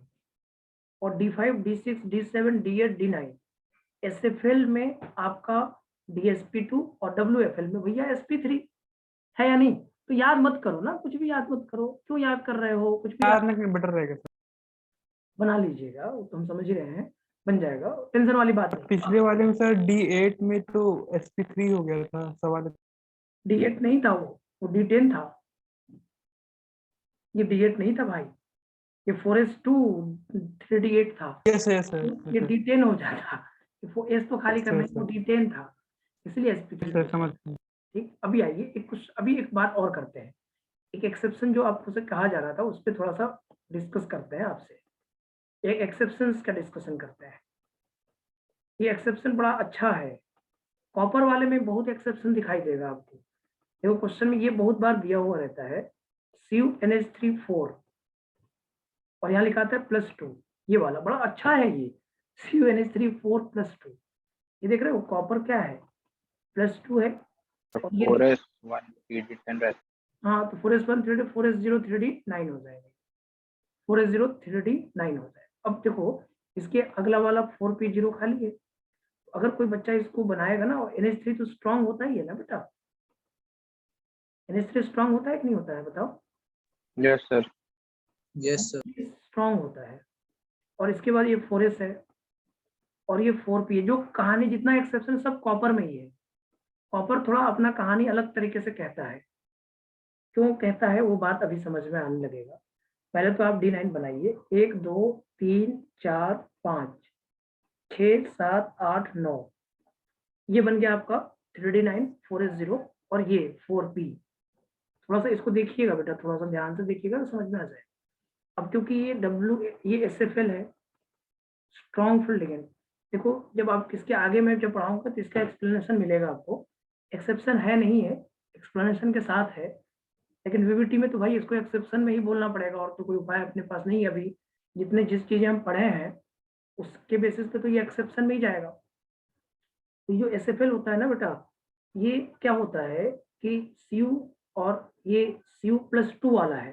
और D5, D6, D7, D8, D9, SFL में आपका DsP2 और WFL में भैया sp3 है या नहीं? तो याद मत करो ना, कुछ भी याद मत करो, क्यों याद कर रहे हो? कुछ भी याद रखना बेटर रहेगा सर। बना लीजिएगा, वो तो हम समझ ही रहे हैं, बन जाएगा, टेंशन वाली बात नहीं। पिछले वाले में सर D8 में तो sp3 हो गया था सवाल। D8 नहीं था, वो D10 था, ये D8 नहीं था भाई, ये 4s2 3D8 था, यस यस ये D10 हो जाता, ये S तो खाली करना है, वो सर। D10 था, इसलिए sp3। सर समझ ठीक, अभी आइए अभी एक बात और करते हैं, एक एक्सेप्शन जो आपको से कहा जा रहा था उस पर थोड़ा सा डिस्कस करते हैं आपसे, एक एक्सेप्शंस का डिस्कशन करते हैं। ये एक्सेप्शन बड़ा अच्छा है, कॉपर वाले में बहुत एक्सेप्शन दिखाई देगा आपको। देखो क्वेश्चन में ये बहुत बार दिया हुआ रहता है, CuNH3 4 और यहाँ लिखा था +2, ये वाला बड़ा अच्छा है ये, CuNH3 4 +2, ये देख रहे हो कॉपर क्या है, +2 है, और ये 4s1 3d10 रहता हाँ, तो 4s1 3d 4s0 3d9 हो जाएगा, 4s0 3d9 हो जाएगा। अब देखो इसके अगला वाला 4p0 खाली है, अगर कोई बच्चा इसको बनाएगा ना, NH3 तो स्ट्रांग होता ही है ना बेटा, NH3 स्ट्रांग होता है कि नहीं होता है बताओ? Yes sir. Yes sir. Strong होता है, और इसके बाद ये 4s है और ये 4p है। जो कहानी जितना एक्सेप्शन सब कॉपर में ही है, कॉपर थोड़ा अपना कहानी अलग तरीके से कहता है, क्यों कहता है वो बात अभी समझ में आने लगेगा। पहले तो आप D9 बनाइए, 1 2 3 4 5 6 7 8 9, ये बन गया आपका 3d9 4s0 और ये 4p। थोड़ा सा इसको देखिएगा बेटा, थोड़ा सा ध्यान से देखिएगा तो समझ में आ जाए। अब क्योंकि ये SFL है, स्ट्रॉन्ग फील्ड लिगेंड, देखो जब आप इसके आगे मैं जब पढ़ाऊंगा तो इसका एक्सप्लेनेशन मिलेगा आपको, एक्सेप्शन है नहीं है, एक्सप्लेनेशन के साथ है, लेकिन VBT में तो भाई इसको एक्सेप्शन में ही बोलना पड़ेगा, और तो कोई उपाय अपने पास नहीं है अभी, जितने जिस चीजें हम पढ़े हैं उसके बेसिस पे तो ये एक्सेप्शन में ही जाएगा। तो जो SFL होता है ना बेटा, ये क्या होता है कि Cu और ये Cu+2 वाला है,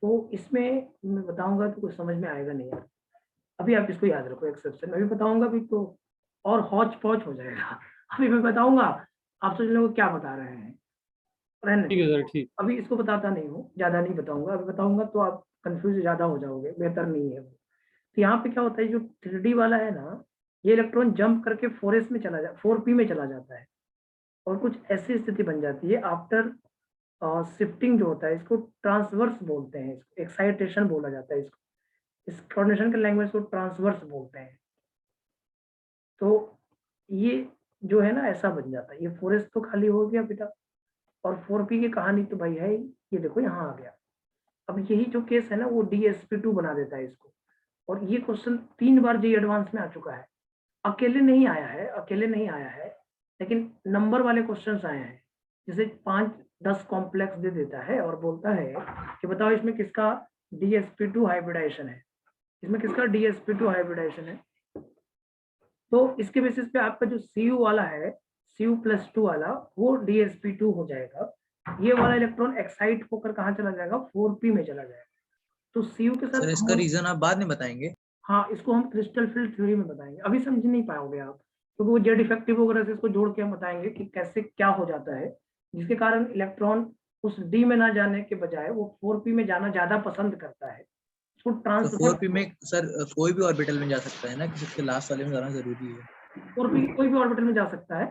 तो इसमें मैं बताऊंगा तो कुछ समझ में आएगा नहीं यार, अभी आप इसको याद रखो, एक्सेप्शन अभी बताऊंगा भी तो और हौच पौच हो जाएगा, अभी मैं बताऊंगा आप सोच लोगे क्या बता रहे हैं, रहने ठीक है दो। सर, ठीक। अभी इसको बताता नहीं हूँ, ज्यादा नहीं बताऊंगा, अभी बताऊंगा तो आप कंफ्यूज ज्यादा हो जाओगे, बेहतर नहीं है वो। तो यहाँ पे क्या होता है, जो 3D वाला है ना, ये इलेक्ट्रॉन जंप करके 4s में चला जा 4p में चला जाता है, और कुछ ऐसी स्थिति बन जाती है आफ्टर शिफ्टिंग जो होता है, इसको ट्रांसवर्स बोलते हैं, इसको एक्साइटेशन बोला जाता है, इसको इस कोऑर्डिनेशन के लैंग्वेज को ट्रांसवर्स बोलते हैं। तो ये जो है ना ऐसा बन जाता है, ये 4s तो खाली हो गया बेटा, और 4p की कहानी तो भाई है ही, ये देखो यहाँ आ गया। अब यही जो केस है ना वो DsP2 बना देता है इसको, और ये क्वेश्चन 3 बार जी एडवांस में आ चुका है, अकेले नहीं आया है, अकेले नहीं आया है, लेकिन नंबर वाले क्वेश्चंस आए हैं, जैसे 5-10 कॉम्प्लेक्स दे देता है और बोलता है कि बताओ इसमें किसका DsP2 हाइब्रिडाइजेशन है, इसमें किसका DsP2 हाइब्रिडाइजेशन है। तो इसके बेसिस पे आपका जो Cu वाला है, Cu+2 वाला, वो DsP2 हो जाएगा, ये वाला इलेक्ट्रॉन एक्साइट होकर कहाँ चला जाएगा, 4p में चला जाएगा। तो Cu के साथ सर इसका रीजन आप बाद में बताएंगे। हाँ, इसको हम क्रिस्टल फील्ड थ्योरी में बताएंगे, अभी समझ नहीं पाओगे आप, क्योंकि वो जेड इफेक्टिव वगैरह से इसको जोड़ के हम बताएंगे कि कैसे क्या हो जाता है, जिसके कारण इलेक्ट्रॉन उस D में ना जाने के बजाय वो 4p में जाना ज्यादा पसंद करता है, उसको तो ट्रांसफर 4p में सर कोई भी ऑर्बिटल में जा सकता है ना, कि सबसे लास्ट वाले में जाना जरूरी है। 4p कोई भी ऑर्बिटल में जा सकता है,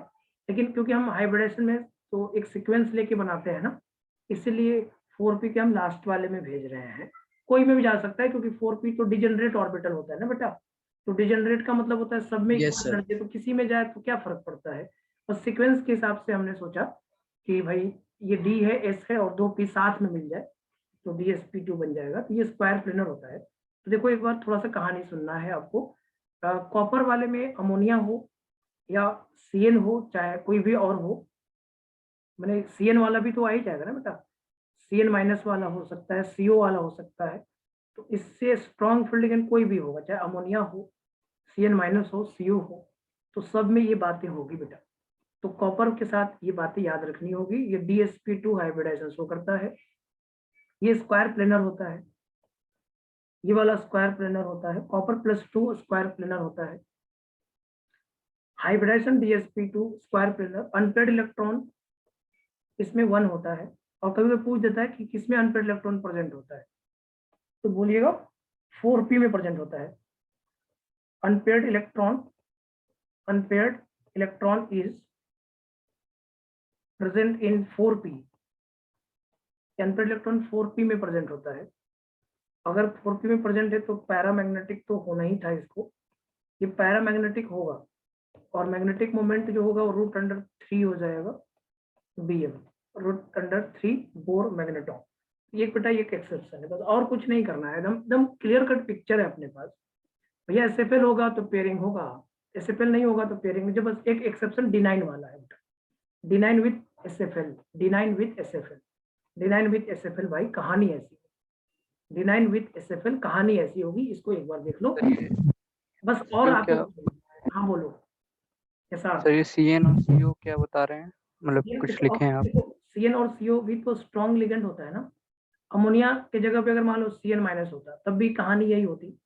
लेकिन क्योंकि हम हाइब्रिडेशन में तो एक सीक्वेंस लेके बनाते हैं ना, इसीलिए 4p के हम लास्ट वाले में भेज रहे हैं। कोई में भी जा सकता है, क्योंकि 4p तो डिजेनरेट ऑर्बिटल होता है ना बेटा, तो डिजेनरेट का मतलब होता है सब में Yes, sir. एनर्जी, तो किसी में जाए तो क्या फर्क पड़ता है, बस सीक्वेंस के हिसाब से हमने सोचा कि भाई ये D है, S है और 2p साथ में मिल जाए तो DsP2 बन जाएगा, तो ये स्क्वायर प्लेनर होता है। तो देखो एक बार थोड़ा सा कहानी सुनना है आपको, कॉपर वाले में अमोनिया हो या CN हो, चाहे कोई भी और हो, मैंने CN वाला भी तो आ ही जाएगा ना बेटा, CN- वाला हो सकता है, CO वाला हो सकता है, तो इससे स्ट्रॉन्ग फील्ड लिगेंड कोई भी होगा, चाहे अमोनिया हो, CN- हो, CO हो, तो सब में ये बातें होगी बेटा। तो कॉपर के साथ ये बातें याद रखनी होगी। ये DsP2 हाइब्रिडाइजेशन शो करता है। ये स्क्वायर प्लेनर होता है, ये वाला स्क्वायर प्लेनर होता है। कॉपर +2 स्क्वायर प्लेनर होता है। Hybridization DsP2 square planar. Unpaired electron इसमें 1 होता है, और कभी कभी पूछ देता है कि किसमें अनपेयर्ड इलेक्ट्रॉन प्रेजेंट होता है, तो बोलिएगा 4p में प्रेजेंट होता है। Unpaired electron is present in 4p। Unpaired electron 4p में प्रेजेंट होता है। अगर 4p में प्रेजेंट है तो पैरामैग्नेटिक तो होना ही था इसको, ये पैरामैग्नेटिक होगा, और मैग्नेटिक मोमेंट जो होगा वो √3 हो जाएगा Bm, √3 बोर मैग्नेटॉन। ये बेटा एक एक्सेप्शन है, बस और कुछ नहीं करना है। एकदम क्लियर कट पिक्चर है अपने पास। भैया SFL होगा तो पेयरिंग होगा, SFL नहीं होगा तो पेयरिंग। जब बस एक एक्सेप्शन D9 वाला है, D9 with SFL, D9 with SFL, D9 with SFL। भाई कहानी ऐसी, D9 विथ SFL कहानी ऐसी होगी, इसको एक बार देख लो बस। और आपको हाँ बोलो कैसा सर ये CN और CO क्या बता रहे हैं, मतलब कुछ लिखे हैं आप? CN और CO भी तो स्ट्रॉन्ग लिगेंड होता है ना। अमोनिया के जगह पे अगर मान लो CN- होता तब भी कहानी यही होती।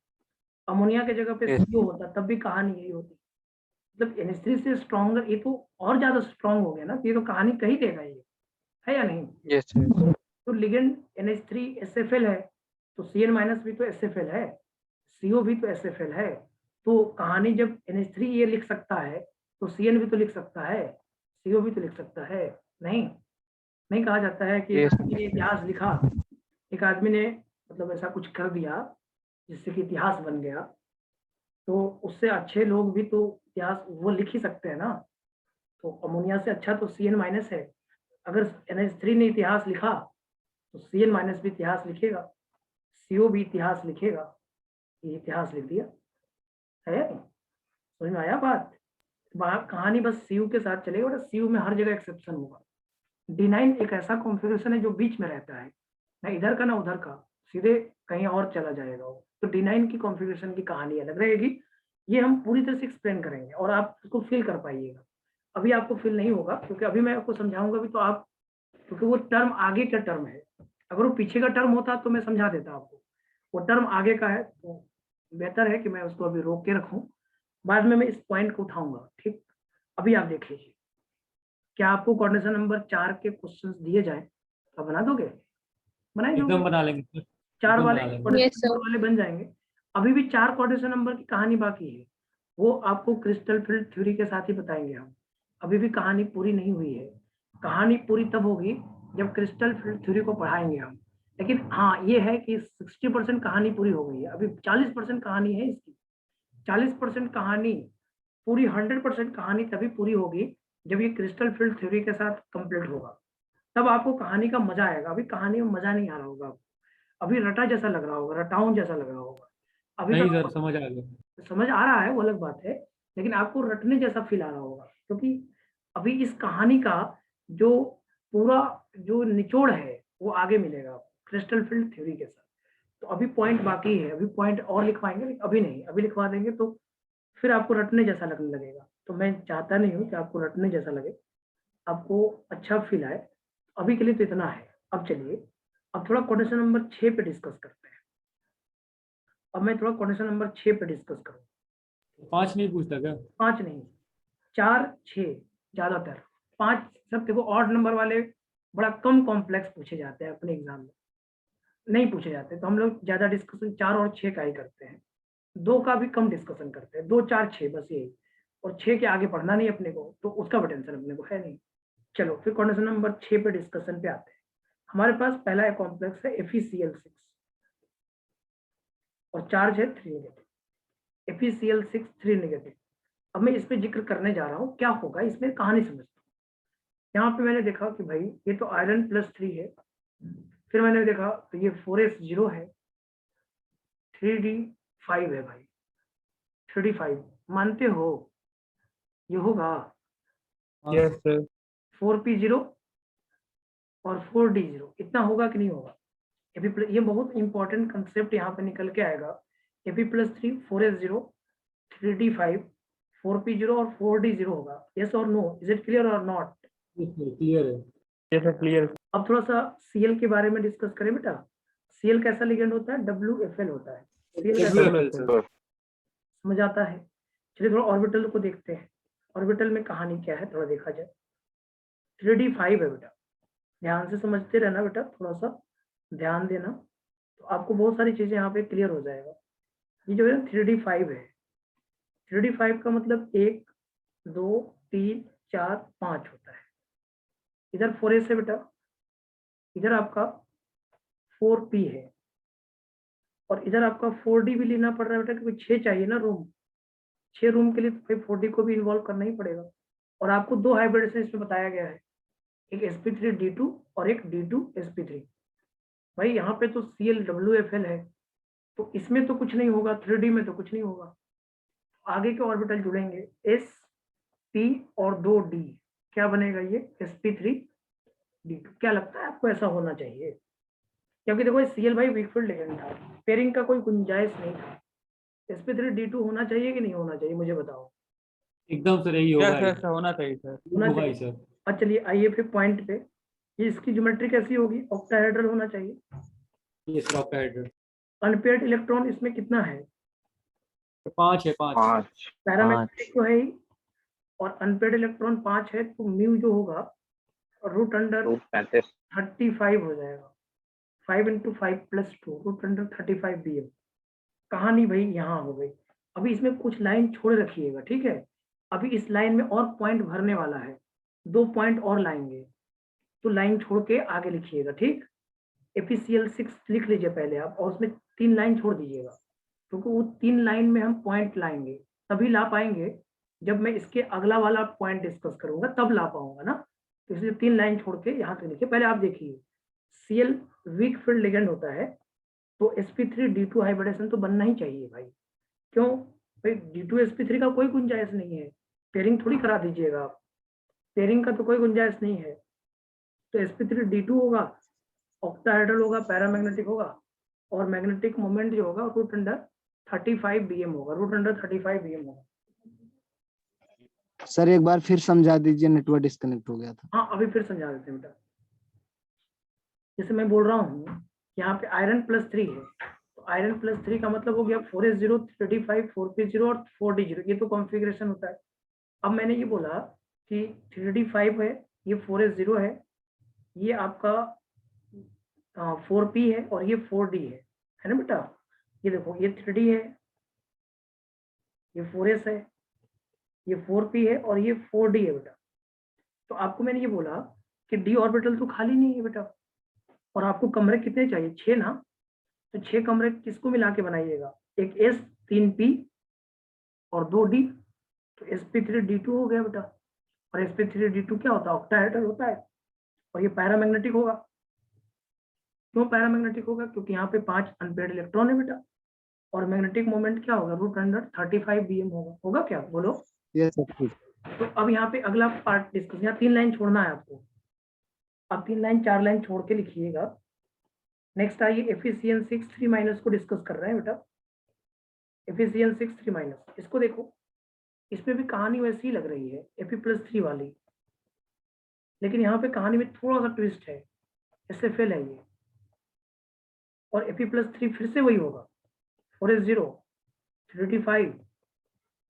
अमोनिया के जगह पे CO होता तब भी कहानी यही होती। मतलब NH3 से स्ट्रॉन्गर, ये तो और ज्यादा स्ट्रॉन्ग हो गया ना, ये तो कहानी कही देगा ये, है या नहीं? Yes sir. तो लिगेंड NH3 SFL है, तो CN- भी तो SFL है, CO भी तो SFL है। तो कहानी जब NH3 ये लिख सकता है तो CN भी तो लिख सकता है, CO भी तो लिख सकता है। नहीं कहा जाता है कि एक आदमी ने इतिहास लिखा, एक आदमी ने मतलब ऐसा कुछ कर दिया जिससे कि इतिहास बन गया, तो उससे अच्छे लोग भी तो इतिहास वो लिख ही सकते हैं ना। तो अमोनिया से अच्छा तो CN- है। अगर NH3 ने इतिहास लिखा तो CN- भी इतिहास लिखेगा, CO भी इतिहास लिखेगा। ये इतिहास लिख दिया है, समझ में आया बात? कहानी बस CU के साथ चलेगा, और CU में हर जगह एक्सेप्शन होगा। D9 एक ऐसा कॉन्फ़िगरेशन है जो बीच में रहता है, ना इधर का ना उधर का, सीधे कहीं और चला जाएगा वो। तो D9 की कॉन्फ़िगरेशन की कहानी अलग रहेगी। ये हम पूरी तरह से एक्सप्लेन करेंगे और आप उसको फील कर पाइएगा। अभी आपको फील नहीं होगा क्योंकि अभी मैं आपको समझाऊंगा भी, तो आप, क्योंकि वो टर्म आगे का टर्म है। अगर वो पीछे का टर्म होता तो मैं समझा देता आपको, वो टर्म आगे का है, तो बेहतर है कि मैं उसको अभी रोक के रखूं, बाद में मैं इस पॉइंट को उठाऊंगा। ठीक, अभी आप देख लीजिए, क्या आपको कोऑर्डिनेशन नंबर 4 के क्वेश्चंस दिए जाए तो बना दोगे? बनाएंगे? एकदम बना लेंगे सर, 4 एकदम वाले बना लेंगे। कोऑर्डिनेशन नंबर वाले बन जाएंगे। अभी भी 4 कोऑर्डिनेशन नंबर की कहानी बाकी है, वो आपको क्रिस्टल फील्ड थ्योरी के साथ ही बताएंगे हम। अभी भी कहानी पूरी नहीं हुई है। कहानी पूरी तब होगी जब क्रिस्टल फील्ड थ्योरी को पढ़ाएंगे हम। लेकिन हाँ ये है कि 60% कहानी पूरी हो गई है, अभी 40% कहानी है इसकी। 40% कहानी पूरी, 100% कहानी तभी पूरी होगी जब ये क्रिस्टल फील्ड थ्योरी के साथ कंप्लीट होगा, तब आपको कहानी का मजा आएगा। अभी कहानी में मजा नहीं आ रहा होगा, अभी रटा जैसा लग रहा होगा, रटाऊं जैसा लग रहा होगा। अभी नहीं तक सर, समझ आ गया। समझ आ रहा है वो अलग बात है, लेकिन आपको रटने जैसा फील आ रहा होगा, क्योंकि अभी इस कहानी का जो पूरा जो निचोड़ है वो आगे मिलेगा आपको क्रिस्टल फील्ड थ्योरी के साथ। तो अभी पॉइंट बाकी है, अभी पॉइंट और लिखवाएंगे, लेकिन अभी नहीं, अभी लिखवा देंगे तो फिर आपको रटने जैसा लगने लगेगा। तो मैं चाहता नहीं हूँ कि आपको रटने जैसा लगे, आपको अच्छा फील आए। अभी के लिए तो इतना है। अब चलिए, अब थोड़ा क्वेश्चन नंबर 6 पे डिस्कस करते हैं। अब मैं थोड़ा क्वेश्चन नंबर 6 पे डिस्कस करूँ। 5 नहीं पूछता क्या? 5 नहीं, 4 6 ज्यादातर। 5 सब देखो ऑड नंबर वाले बड़ा कम कॉम्प्लेक्स पूछे जाते हैं अपने एग्जाम में, नहीं पूछे जाते, तो हम लोग ज्यादा डिस्कशन 4 और 6 का ही करते हैं। 2 का भी कम डिस्कशन करते हैं, 2 4 6 बस यही, और 6 के आगे पढ़ना नहीं अपने को, तो उसका भी टेंशन अपने को है नहीं। चलो फिर क्वेश्चन नंबर 6 पे डिस्कशन पे आते हैं। हमारे पास पहला एक कॉम्प्लेक्स है FeCl6 और चार्ज है 3 नेगेटिव। FeCl6 3 negative. अब मैं इस पे जिक्र करने जा रहा हूँ, क्या होगा इसमें कहानी समझता हूँ। यहाँ पे मैंने देखा कि भाई ये तो आयरन +3 है, फिर मैंने देखा तो ये 4s0 है, 3d5 है भाई, 3d5 मानते हो ये होगा? Yes sir. 4p0 और 4d0 इतना होगा कि नहीं होगा? ये बहुत इंपॉर्टेंट कंसेप्ट यहाँ पे निकल के आएगा। Fe+3 4s0 3d5 4p0 और 4d0 होगा, यस और नो, इज इट क्लियर और नॉट? क्लियर है। क्लियर। अब थोड़ा सा Cl के बारे में डिस्कस करें बेटा। Cl कैसा लिगेंड होता है? WFL होता है। Cl कैसा WFL सर। समझ आता है? चलिए थोड़ा ऑर्बिटल को देखते हैं। ऑर्बिटल में कहानी क्या है थोड़ा देखा जाए। 3d5 है बेटा, ध्यान से समझते रहना बेटा, थोड़ा सा ध्यान देना तो आपको बहुत सारी चीजें यहाँ पे क्लियर हो जाएगा। ये जो है 3d5 है। 3d5 का मतलब 1 2 3 4 5 होता है। इधर 4s है बेटा, इधर आपका 4p है और इधर आपका 4d भी लेना पड़ रहा है बेटा, क्योंकि 6 चाहिए ना रूम। 6 रूम के लिए तो भाई 4d को भी इन्वॉल्व करना ही पड़ेगा। और आपको 2 हाइब्रिडेशन इसमें बताया गया है, एक sp3d2 और एक d2sp3। भाई यहाँ पे तो ClWFL है, तो इसमें तो कुछ नहीं होगा, 3d में तो कुछ नहीं होगा। आगे के ऑर्बिटल जुड़ेंगे s p और 2d, क्या बनेगा ये sp3d2। क्या लगता है आपको ऐसा होना चाहिए? क्योंकि देखो Cl भाई वीक फील्ड लिगेंड था, पेयरिंग का कोई गुंजाइश नहीं था। sp3d2 होना चाहिए कि नहीं होना चाहिए, मुझे बताओ। एकदम सर यही होगा। सर ऐसा होना चाहिए सर। होना होगा चाहिए। ही सर। अच्छा चलिए आइए फिर पॉइंट पे, ये इसकी ज्योमेट्री कैसी होगी? ऑक्टाहेड्रल होना चाहिए। ये सर आपका हेडर अनपेयर्ड इलेक्ट्रॉन इसमें कितना है? 5 है 5। 5। पैरामैग्नेटिक तो है ही, और अनपेयर्ड इलेक्ट्रॉन 5 है, तो म्यू जो होगा रूट अंडर 35। 35 हो जाएगा। 5 × 5 + 2 रूट अंडर 35 bm। कहानी भाई यहाँ हो गई। अभी इसमें कुछ लाइन छोड़ रखिएगा, ठीक है? अभी इस लाइन में और पॉइंट भरने वाला है, 2 पॉइंट और लाएंगे, तो लाइन छोड़ के आगे लिखिएगा, ठीक? FeCl6 लिख लीजिए पहले आप, और उसमें 3 लाइन छोड़ दीजिएगा, क्योंकि वो 3 लाइन में हम पॉइंट लाएंगे, तभी ला पाएंगे जब मैं इसके अगला वाला पॉइंट डिस्कस करूंगा, तब ला पाऊंगा ना। तो इसलिए 3 लाइन छोड़ के यहाँ तक लिखिए। पहले आप देखिए, Cl वीक फील्ड लिगेंड होता है, तो sp3d2 हाइब्रिडेशन तो बनना ही चाहिए भाई। क्यों भाई? d2sp3 का कोई गुंजाइश नहीं है, पेयरिंग थोड़ी करा दीजिएगा आप, पेयरिंग का तो कोई गुंजाइश नहीं है। तो sp3d2 होगा, ऑक्टाहेड्रल होगा, पैरामैग्नेटिक होगा, और मैग्नेटिक मोमेंट जो होगा रूट अंडर 35 bm होगा, रूट अंडर 35 bm होगा। सर एक बार फिर समझा दीजिए, नेटवर्क डिस्कनेक्ट हो गया था। हाँ अभी फिर समझा देते हैं बेटा। जैसे मैं बोल रहा हूँ यहाँ पे आयरन +3 है, तो आयरन +3 का मतलब हो गया 4s0 3d5 4p0 और 4d0, ये तो कॉन्फ़िगरेशन होता है। अब मैंने ये बोला कि 3d5 है, ये 4s0 है, ये आपका 4p है और ये 4d है ना बेटा? ये देखो ये 3d है, ये 4s है, ये 4p है और ये 4d है बेटा। तो आपको मैंने ये बोला कि d ऑर्बिटल तो खाली नहीं है बेटा, और आपको कमरे कितने चाहिए? 6 ना? तो 6 कमरे किसको मिला के बनाइएगा? एक s 3p और 2d, तो sp3d2 हो गया बेटा। और sp3d2 क्या होता है? ऑक्टाहेड्रल होता है, और ये पैरामैग्नेटिक होगा। क्यों पैरामैग्नेटिक होगा? क्योंकि यहाँ पे 5 अनपेयर्ड इलेक्ट्रॉन है बेटा, और मैग्नेटिक मोमेंट क्या होगा? रूट अंडर 35 bm होगा क्या? बोलो। यस सर ठीक। तो अब यहाँ पे अगला पार्ट डिस्कस, यहाँ 3 लाइन छोड़ना है आपको। अब 3 लाइन 4 लाइन छोड़ के लिखिएगा। नेक्स्ट आइए FeCl6 3- को डिस्कस कर रहे हैं बेटा। FeCl6 3-, इसको देखो, इसमें भी कहानी वैसी ही लग रही है Fe+3 वाली, लेकिन यहाँ पे कहानी में थोड़ा सा ट्विस्ट है, SFL है ये, और Fe+3 फिर से वही होगा, 4s0 3d5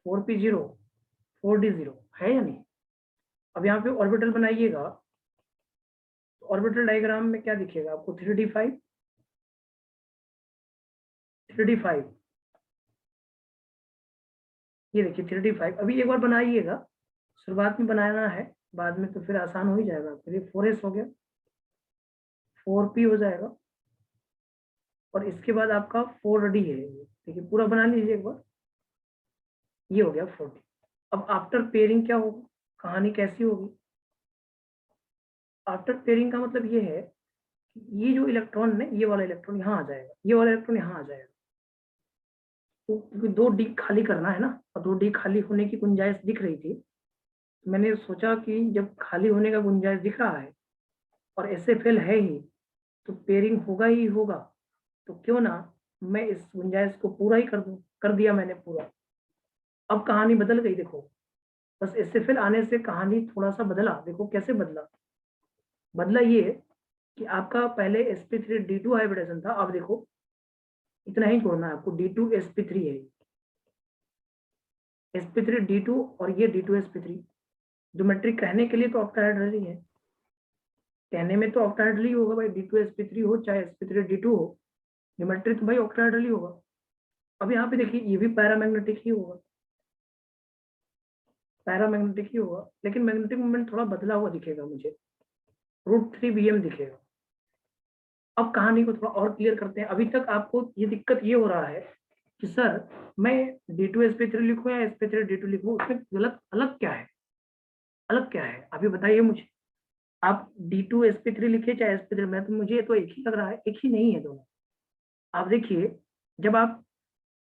4p0 4d0 है या नहीं? अब यहाँ पे ऑर्बिटल बनाइएगा, तो ऑर्बिटल डायग्राम में क्या दिखेगा आपको? 3d5 3d5, ये देखिए 3d5। अभी एक बार बनाइएगा, शुरुआत में बनाना है, बाद में तो फिर आसान हो ही जाएगा। फिर 4s हो गया, 4p हो जाएगा, और इसके बाद आपका 4d है। देखिए पूरा बना लीजिए एक बार, ये हो गया 4d। अब आफ्टर पेयरिंग क्या होगा? कहानी कैसी होगी? आफ्टर पेयरिंग का मतलब ये है कि ये जो इलेक्ट्रॉन है, ये वाला इलेक्ट्रॉन यहाँ आ जाएगा, ये वाला इलेक्ट्रॉन यहाँ आ जाएगा। तो क्योंकि 2d खाली करना है ना, और 2d खाली होने की गुंजाइश दिख रही थी, मैंने सोचा कि जब खाली होने का गुंजाइश दिख रहा है और SFL है ही, तो पेयरिंग होगा ही होगा, तो क्यों ना मैं इस गुंजाइश को पूरा ही कर दूं। कर दिया मैंने पूरा। अब कहानी बदल गई, देखो बस SFL आने से कहानी थोड़ा सा बदला। देखो कैसे बदला ये कि आपका पहले sp3d2 हाइब्रिडेशन था, अब देखो इतना ही जोड़ना है आपको, d2sp3 है, sp3d2 और ये d2sp3। ज्योमेट्री कहने के लिए तो ऑक्टाहेड्रल ही है, कहने में तो ऑक्टाहेड्रल ही होगा भाई, d2sp3 हो चाहे sp3d2 हो, ज्योमेट्री तो भाई ऑक्टाहेड्रल ही होगा। अब यहाँ पे देखिए ये भी पैरामैग्नेटिक ही होगा, पैरामैग्नेटिक ही होगा, लेकिन मैग्नेटिक मोमेंट थोड़ा बदला हुआ दिखेगा मुझे, √3Bm दिखेगा। अब कहानी को थोड़ा और क्लियर करते हैं। अभी तक आपको ये दिक्कत ये हो रहा है कि सर मैं d2sp3 लिखूं या sp3d2 लिखूं, उसमें गलत अलग क्या है, अलग क्या है अभी बताइए मुझे। आप d2sp3 लिखिए चाहे sp3, मैं तो मुझे तो एक ही लग रहा है, एक ही नहीं है दोनों। आप देखिए जब आप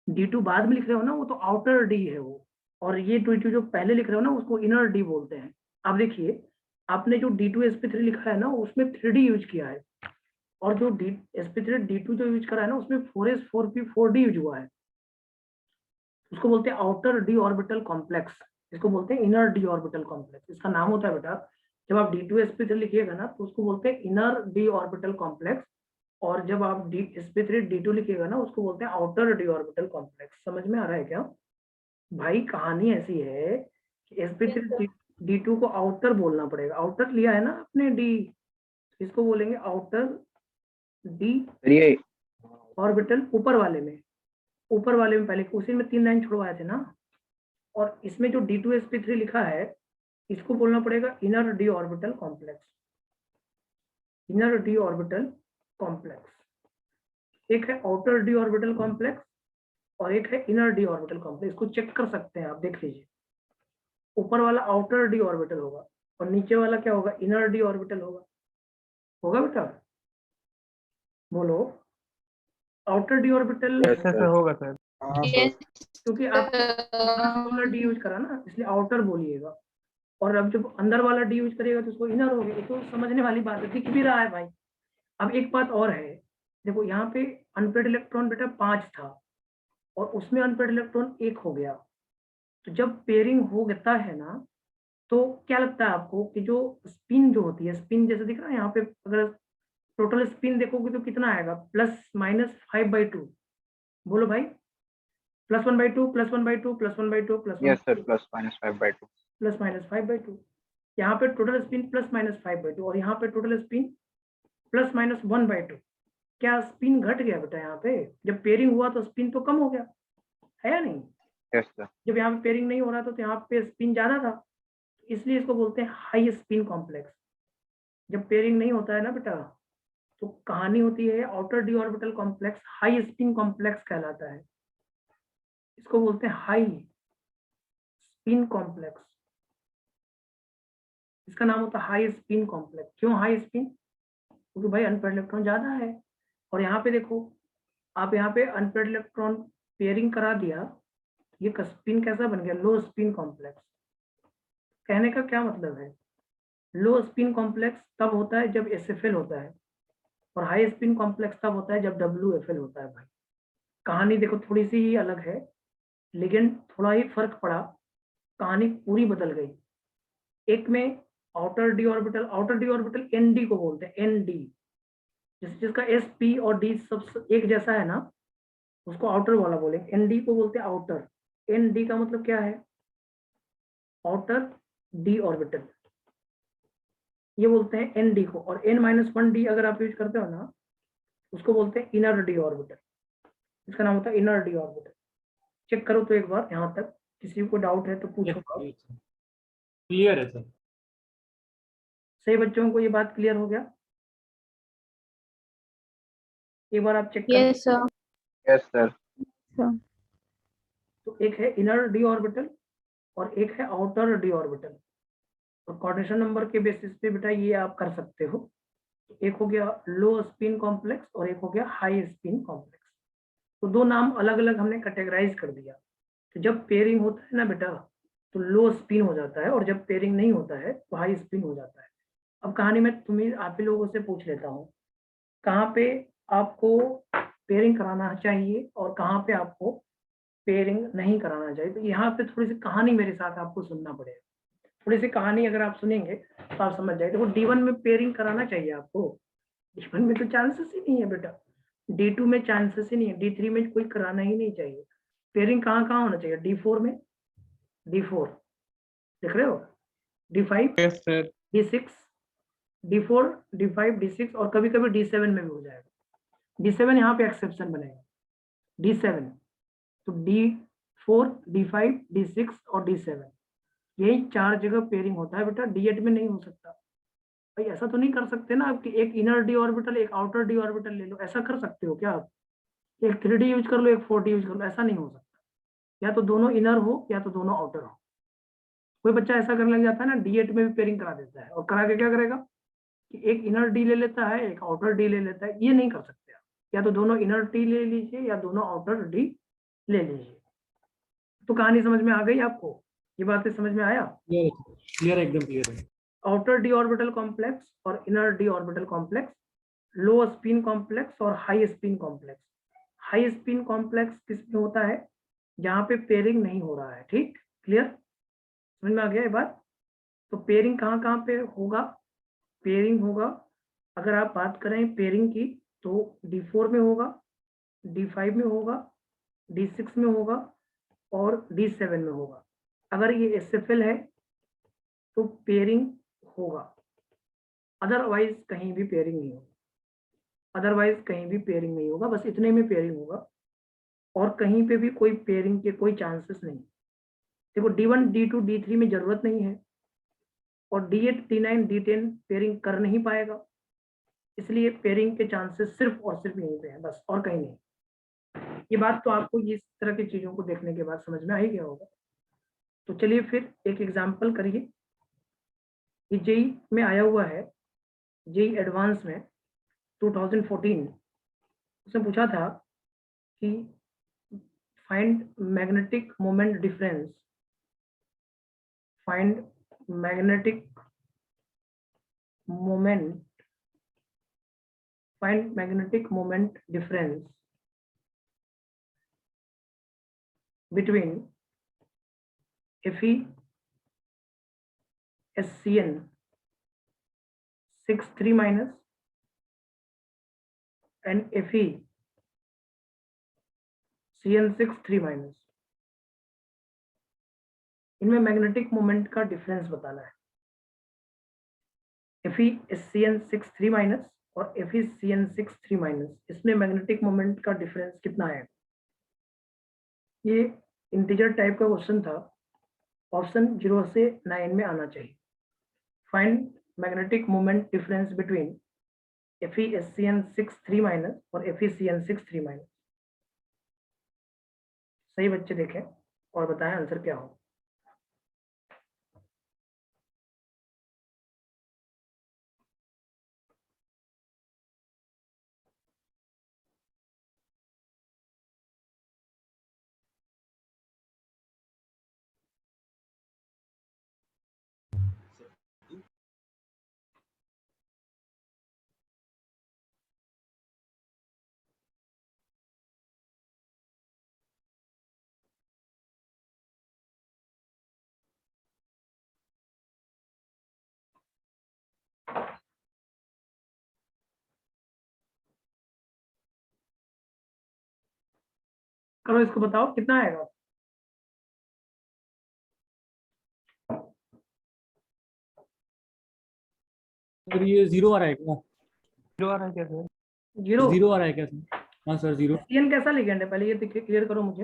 d2 बाद में लिख रहे हो ना, वो तो आउटर डी है वो, और ये d2 जो पहले लिख रहे हो ना उसको इनर डी बोलते हैं। आप देखिए आपने जो d2sp3 लिखा है ना उसमें 3d यूज किया है, और जो sp3d2 जो यूज करा है ना उसमें 4s 4p 4d यूज हुआ है। उसको बोलते हैं आउटर डी ऑर्बिटल कॉम्प्लेक्स, इसको बोलते हैं इनर डी ऑर्बिटल कॉम्प्लेक्स। इसका नाम होता है बेटा, जब आप d2sp3 लिखिएगा ना तो उसको बोलते हैं इनर डी ऑर्बिटल कॉम्प्लेक्स, और जब आप sp3d2 लिखिएगा ना उसको बोलते हैं आउटर डी ऑर्बिटल कॉम्प्लेक्स। समझ में आ रहा है क्या भाई? कहानी ऐसी है कि sp3d2 को आउटर बोलना पड़ेगा, आउटर लिया है ना आपने डी, इसको बोलेंगे आउटर डी ये ऑर्बिटल, ऊपर वाले में पहले उसी में 3 लाइन छुड़वाए थे ना, और इसमें जो d2sp3 लिखा है इसको बोलना पड़ेगा inner D orbital complex, inner D orbital complex. एक है आउटर डी ऑर्बिटल कॉम्प्लेक्स और एक है इनर डी ऑर्बिटल कॉम्प्लेक्स। इसको चेक कर सकते हैं आप, देख लीजिए, ऊपर वाला आउटर डी ऑर्बिटल होगा और नीचे वाला क्या होगा, इनर डी ऑर्बिटल होगा बेटा, बोलो। आउटर डी ऑर्बिटल ऐसे होगा सर। क्योंकि आपने डी यूज करा ना इसलिए आउटर बोलिएगा, और अब जब अंदर वाला डी यूज करिएगा तो उसको इनर हो गया। ये तो समझने वाली बात है, दिख भी रहा है भाई। अब एक बात और है, देखो यहाँ पे अनपेड इलेक्ट्रॉन बेटा 5 था और उसमें अनपेड इलेक्ट्रॉन 1 हो गया, तो जब पेयरिंग हो जाता है ना तो क्या लगता है आपको कि जो स्पिन जो होती है, स्पिन जैसे दिख रहा है यहाँ पे, अगर टोटल स्पिन देखोगे तो कितना आएगा, +-5/2। बोलो भाई, +1/2 +1/2 +1/2 यस सर, +-5/2 +-5/2। यहाँ पे टोटल स्पिन +-5/2 और यहाँ पे टोटल स्पिन +-1/2। क्या स्पिन घट गया बेटा? यहाँ पे जब पेयरिंग हुआ तो स्पिन तो कम हो गया है या नहीं? Yes sir. जब यहाँ पे पेयरिंग नहीं हो रहा था तो यहाँ पे स्पिन ज्यादा था, इसलिए इसको बोलते हैं हाई स्पिन कॉम्प्लेक्स। जब पेयरिंग नहीं होता है ना बेटा तो कहानी होती है outer D orbital complex, high spin complex कहलाता है, इसको बोलते हैं हाई स्पिन कॉम्प्लेक्स। इसका नाम होता है हाई स्पिन कॉम्प्लेक्स। क्यों हाई स्पिन? क्योंकि भाई अनपेड इलेक्ट्रॉन ज्यादा है। और यहाँ पे देखो, आप यहाँ पे अनपेड इलेक्ट्रॉन पेयरिंग करा दिया, ये स्पिन कैसा बन गया, लो स्पिन कॉम्प्लेक्स। कहने का क्या मतलब है, लो स्पिन कॉम्प्लेक्स तब होता है जब SFL होता है, और हाई स्पिन कॉम्प्लेक्स तब होता है जब WFL होता है। भाई कहानी देखो थोड़ी सी ही अलग है, लेकिन थोड़ा ही फर्क पड़ा, कहानी पूरी बदल गई। एक में आउटर डी ऑर्बिटल ND को बोलते हैं, ND, जिसका SP और D सब एक जैसा है ना उसको आउटर वाला बोलेंगे, ND को बोलते हैं आउटर। ND का मतलब क्या है, आउटर डी ऑर्बिटल, ये बोलते हैं ND को। और N-1D अगर आप यूज करते हो ना उसको बोलते हैं इनर डी ऑर्बिटल, इसका नाम होता है इनर डी ऑर्बिटल। चेक करो तो एक बार, यहाँ तक किसी को डाउट है तो पूछो। क्लियर है सर। सही बच्चों को ये बात क्लियर हो गया? एक बार आप चेक कर। Yes sir. Yes sir. तो एक है इनर डी ऑर्बिटल और एक है आउटर डी ऑर्बिटल, और कोऑर्डिनेशन नंबर के बेसिस पे बेटा ये आप कर सकते हो। एक हो गया लो स्पिन कॉम्प्लेक्स और एक हो गया हाई स्पिन कॉम्प्लेक्स। तो दो नाम अलग अलग हमने कैटेगराइज कर दिया। तो जब पेयरिंग होता है ना बेटा तो लो स्पिन हो जाता है, और जब पेयरिंग नहीं होता है तो हाई स्पिन हो जाता है। अब कहानी में तुम्हें आप ही लोगों से पूछ लेता हूँ, कहाँ पे आपको पेयरिंग कराना चाहिए और कहाँ पे आपको पेयरिंग नहीं कराना चाहिए। तो यहाँ पे थोड़ी सी कहानी मेरे साथ आपको सुनना पड़ेगा। थोड़ी सी कहानी अगर आप सुनेंगे तो आप समझ जाएंगे। देखो D1 में पेयरिंग कराना चाहिए आपको। D1 में तो चांसेस ही नहीं है बेटा, D2 में चांसेस ही नहीं है, D3 में कोई कराना ही नहीं चाहिए। पेयरिंग कहाँ कहाँ होना चाहिए? D4 में, D4 देख रहे हो, D5, yes sir. D6, D4, D5, D6 और कभी कभी D7 में भी हो जाएगा। D7 यहाँ पे एक्सेप्शन बनेगा। D7 तो D4, D5, D6 और D7 यही 4 जगह पेयरिंग होता है बेटा। D8 में नहीं हो सकता भाई। ऐसा तो नहीं कर सकते ना आप कि एक इनर डी ऑर्बिटल एक आउटर डी ऑर्बिटल ले लो। ऐसा कर सकते हो क्या आप? एक 3D यूज कर लो, एक 4D यूज कर लो, ऐसा नहीं हो सकता। या तो दोनों इनर हो या तो दोनों आउटर हो। कोई बच्चा ऐसा करने लग जाता है ना, D8 में भी पेयरिंग करा देता है और करा के क्या करेगा कि एक इनर डी ले लेता है एक आउटर डी ले लेता है। ये नहीं कर सकते आप। या तो दोनों इनर डी ले लीजिए या दोनों आउटर डी ले लीजिए। तो कहानी समझ में आ गई आपको? ये बातें समझ में आया? क्लियर है, एकदम क्लियर है। आउटर डी ऑर्बिटल कॉम्प्लेक्स और inner D orbital complex, low spin complex और high spin complex. High spin complex किसमें होता है? जहां पे पेयरिंग नहीं हो रहा है। ठीक, क्लियर, समझ में आ गया ये बात? तो पेयरिंग कहाँ कहाँ पे होगा? पेयरिंग होगा, अगर आप बात करें पेयरिंग की, तो D4 में होगा, D5 में होगा, D6 में होगा और D7 में होगा। अगर ये SFL है तो पेयरिंग होगा, अदरवाइज कहीं भी पेयरिंग नहीं होगा। अदरवाइज कहीं भी पेयरिंग नहीं होगा, बस इतने में पेयरिंग होगा और कहीं पे भी कोई पेयरिंग के कोई चांसेस नहीं। देखो D1, D2, D3 में जरूरत नहीं है और D8, D9, D10 पेयरिंग कर नहीं पाएगा, इसलिए पेयरिंग के चांसेस सिर्फ और सिर्फ यहीं पे हैं, बस और कहीं नहीं। ये बात तो आपको इस तरह की चीजों को देखने के बाद समझ में आ ही गया होगा। तो चलिए फिर एक एग्जांपल करिए। ये जेई में आया हुआ है, जेई एडवांस में 2014। उसने पूछा था कि find magnetic moment difference, find magnetic moment, find magnetic moment difference between Fe SCN 6,3 minus and Fe CN 6,3 minus। इनमें मैग्नेटिक मोमेंट का डिफरेंस बताना है। Fe SCN 6,3 minus और Fe CN 6,3 minus, इसमें मैग्नेटिक मोमेंट का डिफरेंस कितना है? ये इंटीजर टाइप का क्वेश्चन था, ऑप्शन 0 से 9 में आना चाहिए। Find magnetic moment difference between Fe SCN 6,3 minus और Fe CN 6,3 minus। सही बच्चे देखें और बताएं आंसर क्या हो। करो, इसको बताओ कितना आएगा। सर ये 0 आ रहा है क्या? जो आ रहा है क्या सर? जीरो 0 आ रहा है क्या सर? हाँ सर 0। SCN कैसा लिगेंड है, पहले ये क्लियर करो मुझे।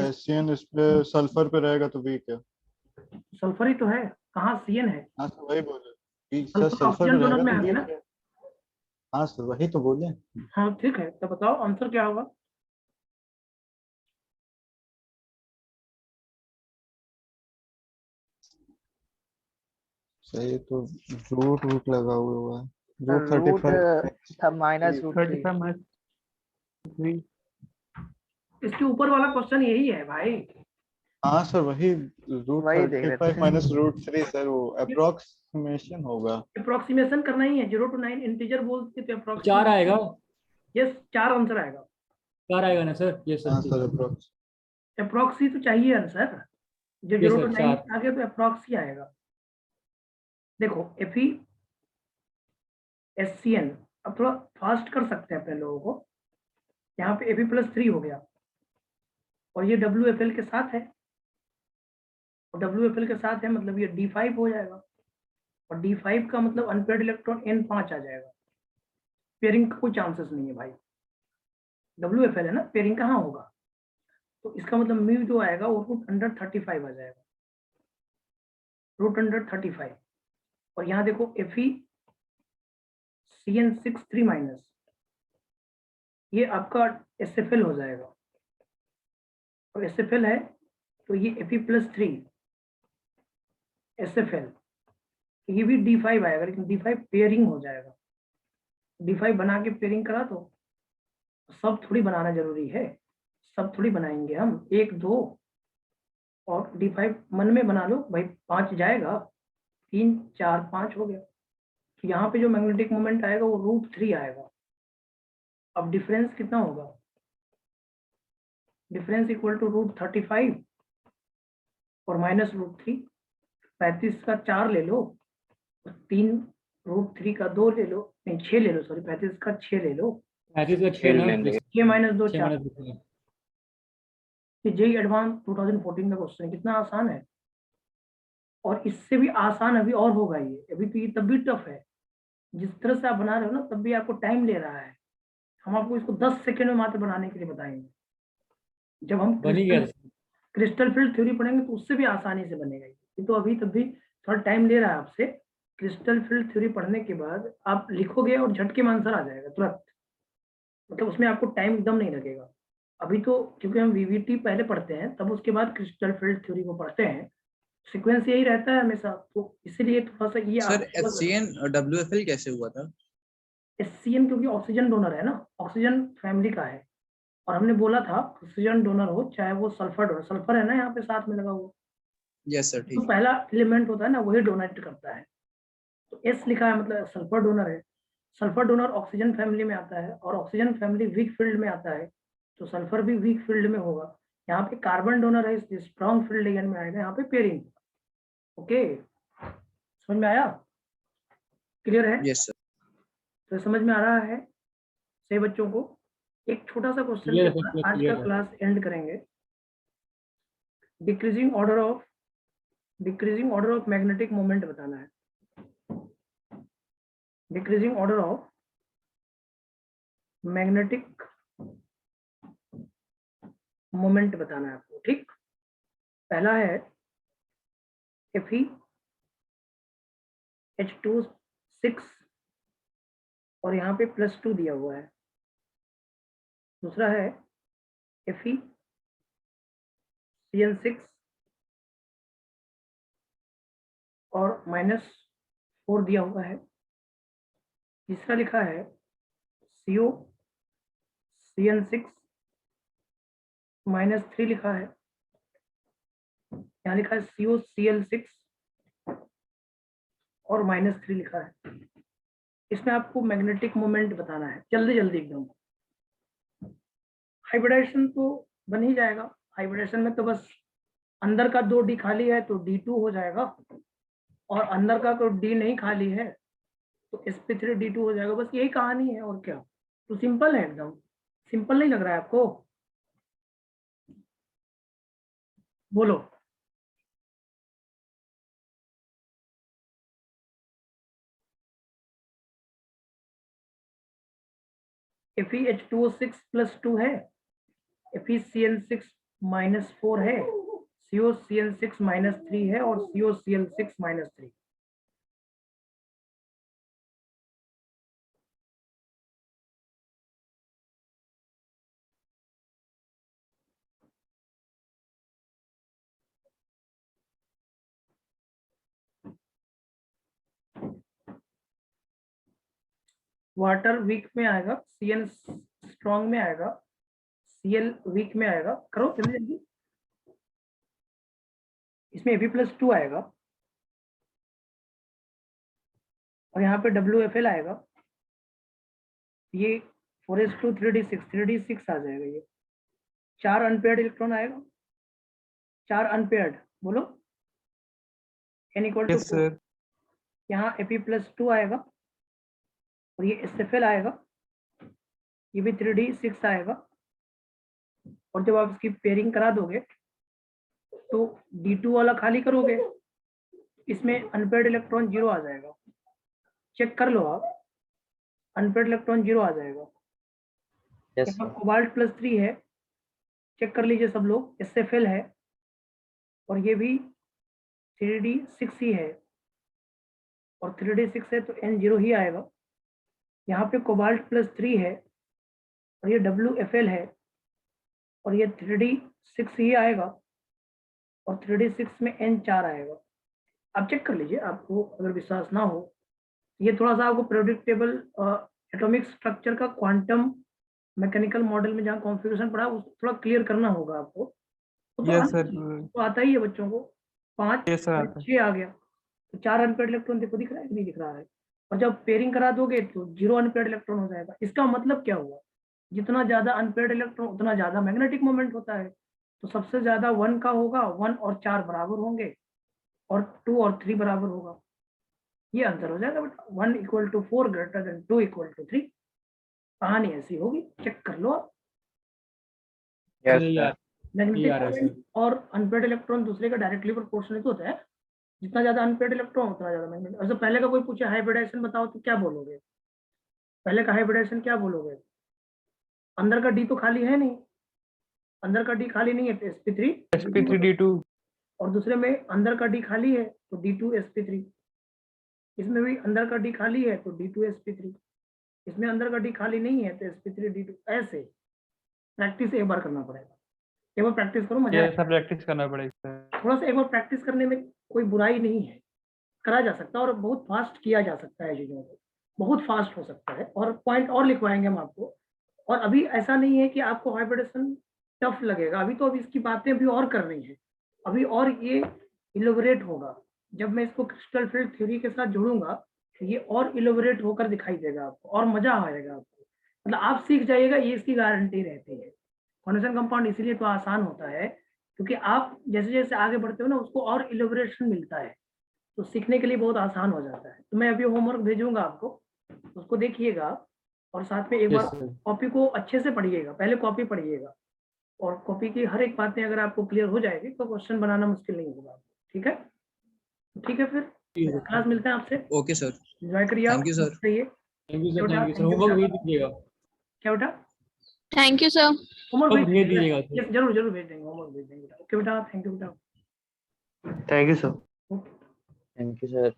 एशियन इस पे सल्फर पे रहेगा तो वीक है। सल्फर ही तो है, कहाँ CN है? हाँ सर वही बोले, weak sir, sulphur sulphur oxygen पे डोनर रहेगा में तो है वीक ना? है। हाँ सर वही तो बोले। हाँ ठीक है, तो बताओ आंसर क्या होगा। सही तो रूट रूट लगा हुआ है। रूट रूट 35 था -√3। 35 माइनस 3। इसके ऊपर वाला क्वेश्चन यही है भाई। हाँ सर वही, रूट वही देख रहे 35 थे। माइनस √3 सर, वो अप्रोक्सीमेशन होगा। अप्रोक्सीमेशन करना ही है, 0 to 9 इंटीजर बोलते थे 4 आएगा। यस, 4 आंसर आएगा। 4 आएगा ना सर? यस हाँ सर। Sir approx. अप्रॉक्सी तो चाहिए आंसर, जो Yes, 0 sir, to 9 चार। आ गया तो अप्रॉक्सी आएगा। देखो Fe SCN, अब थोड़ा फास्ट कर सकते हैं अपने लोगों को। यहाँ पे Fe+3 हो गया और ये WFL के साथ है, और WFL के साथ है मतलब ये D5 हो जाएगा, और D5 का मतलब अनपेयर्ड इलेक्ट्रॉन N5 आ जाएगा। पेयरिंग का कोई चांसेस नहीं है भाई, WFL है ना, पेयरिंग कहाँ होगा? तो इसका मतलब म्यू जो आएगा वो √35 आ जाएगा, √35। और यहाँ देखो Fe CN6 3- ये आपका SFL हो जाएगा, और SFL है तो ये Fe+3 SFL, ये भी D5 आएगा, लेकिन D5 पेयरिंग हो जाएगा। D5 बना के पेयरिंग करा तो सब थोड़ी बनाना जरूरी है, सब थोड़ी बनाएंगे हम, 1 2 और D5 मन में बना लो भाई, 5 जाएगा, 3 4 5 हो गया। तो यहाँ पे जो मैग्नेटिक मोमेंट आएगा वो √3 आएगा। अब डिफरेंस कितना होगा? डिफरेंस इक्वल टू √35 और -√3। 35 का 4 ले लो, 3 √3 का 2 ले लो, नहीं 6 ले लो, सॉरी 35 का 6 ले लो, 35 का 6 खेल ना? लेंगे। 6 - 2 6 4। माइनस 2। ये जेई एडवांस 2014 का क्वेश्चन है, कितना आसान है, और इससे भी आसान अभी और होगा ये, अभी तो ये तब भी टफ है, जिस तरह से आप बना रहे हो ना तब भी आपको टाइम ले रहा है। हम आपको इसको 10 सेकेंड में मात्र बनाने के लिए बताएंगे। जब हम बन ही गया। क्रिस्टल फील्ड थ्योरी पढ़ेंगे तो उससे भी आसानी से बनेगा ये, तो अभी तब भी थोड़ा टाइम ले रहा है आपसे। क्रिस्टल फील्ड थ्योरी पढ़ने के बाद आप लिखोगे और झटके में आंसर आ जाएगा तुरंत, मतलब उसमें आपको टाइम एकदम नहीं लगेगा। अभी तो क्योंकि हम वीवीटी पहले पढ़ते हैं, तब उसके बाद क्रिस्टल फील्ड थ्योरी को पढ़ते हैं, सीक्वेंस यही रहता है हमेशा, तो इसलिए थोड़ा सा ये सर HCN WFL कैसे हुआ था? SCN क्योंकि ऑक्सीजन डोनर है ना, ऑक्सीजन फैमिली का है, और हमने बोला था ऑक्सीजन डोनर हो चाहे वो सल्फर डोनर, सल्फर है ना यहाँ पे साथ में लगा हुआ, यस सर, तो ठीक है। पहला एलिमेंट होता है ना वही डोनेट करता है, तो S लिखा है मतलब सल्फर डोनर है। सल्फर डोनर ऑक्सीजन फैमिली में आता है, और ऑक्सीजन फैमिली वीक फील्ड में आता है, तो सल्फर भी वीक फील्ड में होगा। यहाँ पे कार्बन डोनर है इसलिए स्ट्रॉन्ग फील्ड लिगेंड में आएगा, यहाँ पे पेयरिंग। ओके, समझ में आया? क्लियर है? Yes sir. तो समझ में आ रहा है सही बच्चों को? एक छोटा सा क्वेश्चन क्लियर के है बाद सर, आज क्लियर का है। क्लास एंड करेंगे। Decreasing order of magnetic moment बताना है, decreasing order of magnetic moment बताना है आपको, ठीक? पहला है FeH2 6 और यहाँ पे +2 दिया हुआ है। दूसरा है FeCN6 और -4 दिया हुआ है। तीसरा लिखा है COCN6 -3 लिखा है। यहाँ लिखा है COCl6 और -3 लिखा है। इसमें आपको मैग्नेटिक मोमेंट बताना है, जल्दी जल्दी एकदम। हाइब्रिडाइजेशन तो बन ही जाएगा, हाइब्रिडाइजेशन में तो बस अंदर का 2D खाली है तो D2 हो जाएगा, और अंदर का कोई D नहीं खाली है तो sp3 D2 हो जाएगा, बस यही कहानी है और क्या। तो सिंपल है एकदम, सिंपल नहीं लग रहा है आपको? बोलो। FeH2O6 +2 है, FeCN6 -4 है, COCN6 -3 है, और COCl6 -3। वाटर वीक में आएगा, CN स्ट्रॉन्ग में आएगा, Cl वीक में आएगा। करो जल्दी जल्दी। इसमें Fe+2 आएगा, और यहाँ पे WFL आएगा। ये 4s2 3d6 आ जाएगा ये। 4 अनपेयर्ड इलेक्ट्रॉन आएगा, 4 अनपेयर्ड, बोलो n equal to yes sir. यहाँ Fe+2 आएगा और ये SFL आएगा, ये भी 3d6 आएगा। और जब आप इसकी पेयरिंग करा दोगे तो D2 वाला खाली करोगे, इसमें अनपेयर्ड इलेक्ट्रॉन 0 आ जाएगा। चेक कर लो आप, अनपेयर्ड इलेक्ट्रॉन 0 आ जाएगा। यहाँ कोबाल्ट +3 है, चेक कर लीजिए सब लोग, SFL है और ये भी 3d6 ही है और 3d6 है तो n 0 ही आएगा। यहाँ पे कोबाल्ट +3 है और ये WFL है और ये 3d6 ही आएगा और 3d6 में n 4 आएगा। आप चेक कर लीजिए, आपको अगर विश्वास ना हो, ये थोड़ा सा आपको प्रेडिक्टेबल एटॉमिक स्ट्रक्चर का क्वांटम मैकेनिकल मॉडल में जहाँ कॉन्फ़िगरेशन पढ़ा उसको थोड़ा क्लियर करना होगा आपको। तो यस सर। तो आता ही है बच्चों को, 5 यस सर आता है। 6 आ गया तो 4 अनपेयर्ड इलेक्ट्रॉन देखो दिख रहा है कि नहीं दिख रहा है। और जब पेयरिंग करा दोगे तो 0 अनपेयर्ड इलेक्ट्रॉन हो जाएगा। इसका मतलब क्या हुआ, जितना ज्यादा अनपेयर्ड इलेक्ट्रॉन उतना ज्यादा मैग्नेटिक मोमेंट होता है। तो सबसे ज्यादा 1 का होगा, 1 और 4 बराबर होंगे और 2 और 3 बराबर होगा। ये आंसर हो जाएगा बेटा, 1 = 4 ग्रेटर देन 2 = 3। कहानी ऐसी होगी, चेक कर लो आप। यस नहीं सर। यार, मैग्नेटिक आ रहा है मोमेंट और अनपेयर्ड इलेक्ट्रॉन दूसरे का डायरेक्टली प्रोपोर्शनल होता है। जितना ज्यादा अनपेयर्ड इलेक्ट्रॉन उतना ज्यादा मैग्नेट। अच्छा पहले का कोई पूछे हाइब्रिडाइजेशन बताओ तो क्या बोलोगे? पहले का हाइब्रिडाइजेशन क्या बोलोगे? अंदर का डी तो खाली है नहीं, अंदर का डी खाली नहीं है तो sp3 sp3d2। और दूसरे में अंदर का डी खाली है तो d2 sp3। इसमें भी अंदर का डी खाली है तो d2 sp3। इसमें अंदर का डी खाली नहीं है तो sp3 d2। ऐसे प्रैक्टिस एक बार करना पड़ेगा, एक बार प्रैक्टिस करो, मजा यस सर, प्रैक्टिस करना पड़ेगा। थोड़ा सा एक बार प्रैक्टिस करने में कोई बुराई नहीं है, करा जा सकता है और बहुत फास्ट किया जा सकता है चीजों को, बहुत फास्ट हो सकता है। और पॉइंट और लिखवाएंगे हम आपको। और अभी ऐसा नहीं है कि आपको हाइब्रिडेशन टफ लगेगा, अभी तो अभी इसकी बातें भी और कर रही हैं, अभी और ये इलोबरेट होगा। जब मैं इसको क्रिस्टल फील्ड थ्योरी के साथ जोड़ूंगा तो ये और इलोबरेट होकर दिखाई देगा आपको और मजा आएगा आपको, मतलब आप सीख जाइएगा, ये इसकी गारंटी रहती है। कॉन्वेक्शन कंपाउंड इसीलिए तो आसान होता है क्योंकि आप जैसे जैसे आगे बढ़ते हो ना उसको और इलोबरेशन मिलता है, तो सीखने के लिए बहुत आसान हो जाता है। तो मैं अभी होमवर्क भेजूंगा आपको, उसको देखिएगा और साथ में एक यस बार सर। कॉपी को अच्छे से पढ़िएगा, पहले कॉपी पढ़िएगा और कॉपी की हर एक बातें अगर आपको क्लियर हो जाएगी तो क्वेश्चन बनाना मुश्किल नहीं होगा आपको। ठीक है, ठीक है, फिर क्लास मिलते हैं आपसे। ओके सर, एंजॉय करिए आप, थैंक यू सर। रहिए। थैंक यू सर, बेटा, thank you sir. thank you, homework बेटा। भेज दीजिएगा, क्या बेटा? Thank you sir. Homework homework भेज भेज दीजिएगा देंगे, सर। जरूर जरूर भेज देंगे, होमवर्क भेज देंगे बेटा। ओके बेटा, थैंक यू बेटा। Thank you sir. Okay. Thank you sir.